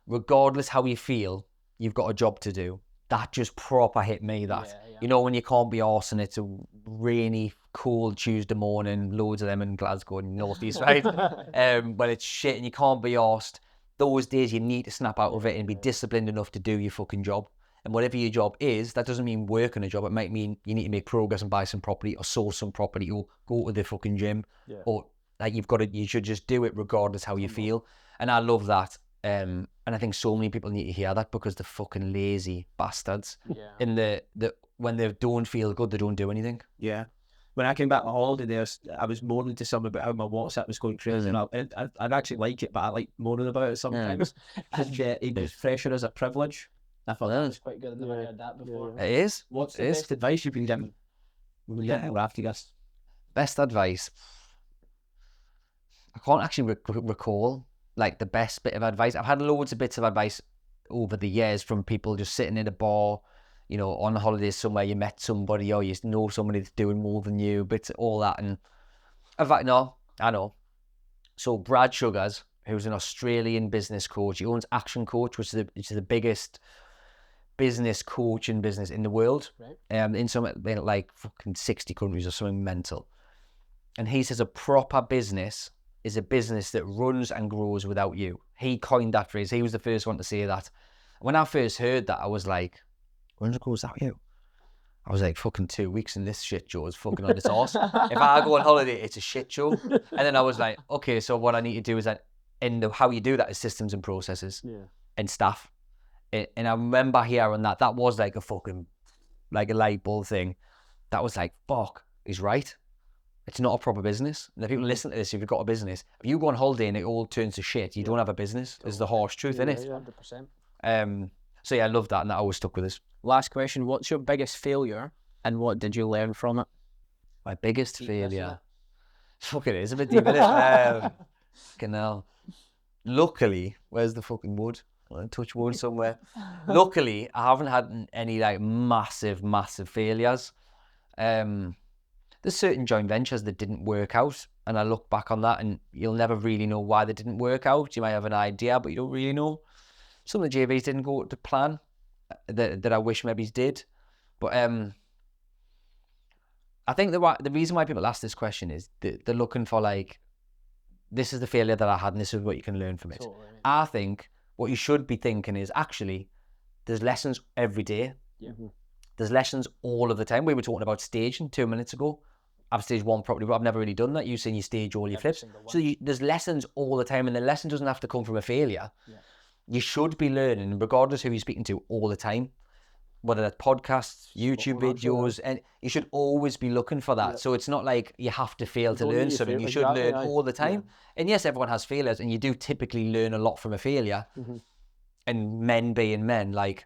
regardless how you feel, you've got a job to do. That just proper hit me, that. Yeah. You know, when you can't be arse and it's a rainy, cold Tuesday morning, loads of them in Glasgow and North East, right? But it's shit and you can't be arsed. Those days you need to snap out of it and be disciplined enough to do your fucking job. And whatever your job is, that doesn't mean work on a job. It might mean you need to make progress and buy some property or source some property or go to the fucking gym. Yeah. Or like you should just do it regardless how you feel. And I love that. And I think so many people need to hear that because they're fucking lazy bastards. Yeah. And when they don't feel good, they don't do anything. Yeah. When I came back on holiday there, I was moaning to someone about how my WhatsApp was going crazy. And I'd actually like it, but I like moaning about it sometimes. And it was pressure as a privilege. I thought that was quite good. I've never heard that before. It is. What's the best advice you've been given? After this. Best advice? I can't actually recall like the best bit of advice. I've had loads of bits of advice over the years from people just sitting in a bar, you know, on holidays somewhere, you met somebody or you know somebody that's doing more than you, bits of all that. And in fact, no, I know. So Brad Sugars, who's an Australian business coach, he owns Action Coach, which is the biggest business coaching business in the world. Right. In some like fucking 60 countries or something mental. And he says a proper business is a business that runs and grows without you. He coined that phrase. He was the first one to say that. When I first heard that, I was like, runs and grows without you? I was like, fucking 2 weeks in this shit show is fucking on its arse. If I go on holiday, it's a shit show. And then I was like, okay, so what I need to do is how you do that is systems and processes and staff. And I remember hearing that was like a fucking, like a light bulb thing. That was like, fuck, he's right. It's not a proper business. And if people listen to this, if you've got a business, if you go on holiday and it all turns to shit, you don't have a business. There's the harsh truth in it. 100%. So yeah, I love that, and that always stuck with us. Last question, what's your biggest failure and what did you learn from it? My biggest failure? Fuck, it is a bit deep, isn't it? Fucking hell. Luckily, where's the fucking wood? I'll touch wood somewhere. Luckily, I haven't had any like massive failures. There's certain joint ventures that didn't work out, and I look back on that and you'll never really know why they didn't work out. You might have an idea, but you don't really know. Some of the JVs didn't go to plan that I wish maybe did. But I think the reason why people ask this question is they're looking for like, this is the failure that I had and this is what you can learn from it. Totally. I think what you should be thinking is actually there's lessons every day. Yeah. There's lessons all of the time. We were talking about staging 2 minutes ago. I've staged one property, but I've never really done that. You've seen you stage all your flips. So there's lessons all the time, and the lesson doesn't have to come from a failure. Yeah. You should be learning, regardless who you're speaking to, all the time. whether that's podcasts, YouTube videos, and you should always be looking for that. So it's not like you have to fail to learn something. You should learn all the time. And yes, everyone has failures, and you do typically learn a lot from a failure. And men being men, like,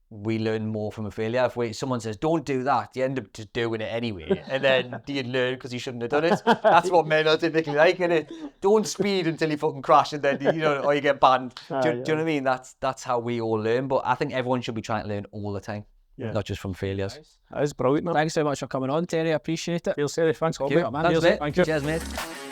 we learn more from a failure. If someone says, don't do that, you end up just doing it anyway. And then do you learn because you shouldn't have done it? That's what men are typically like, isn't it? Don't speed until you fucking crash and then, or you get banned. Do you know what I mean? That's how we all learn. But I think everyone should be trying to learn all the time, not just from failures. That is brilliant, man. Thanks so much for coming on, Terry. I appreciate it. Thanks for having me, man. Thanks, mate. Thank you. Cheers, mate.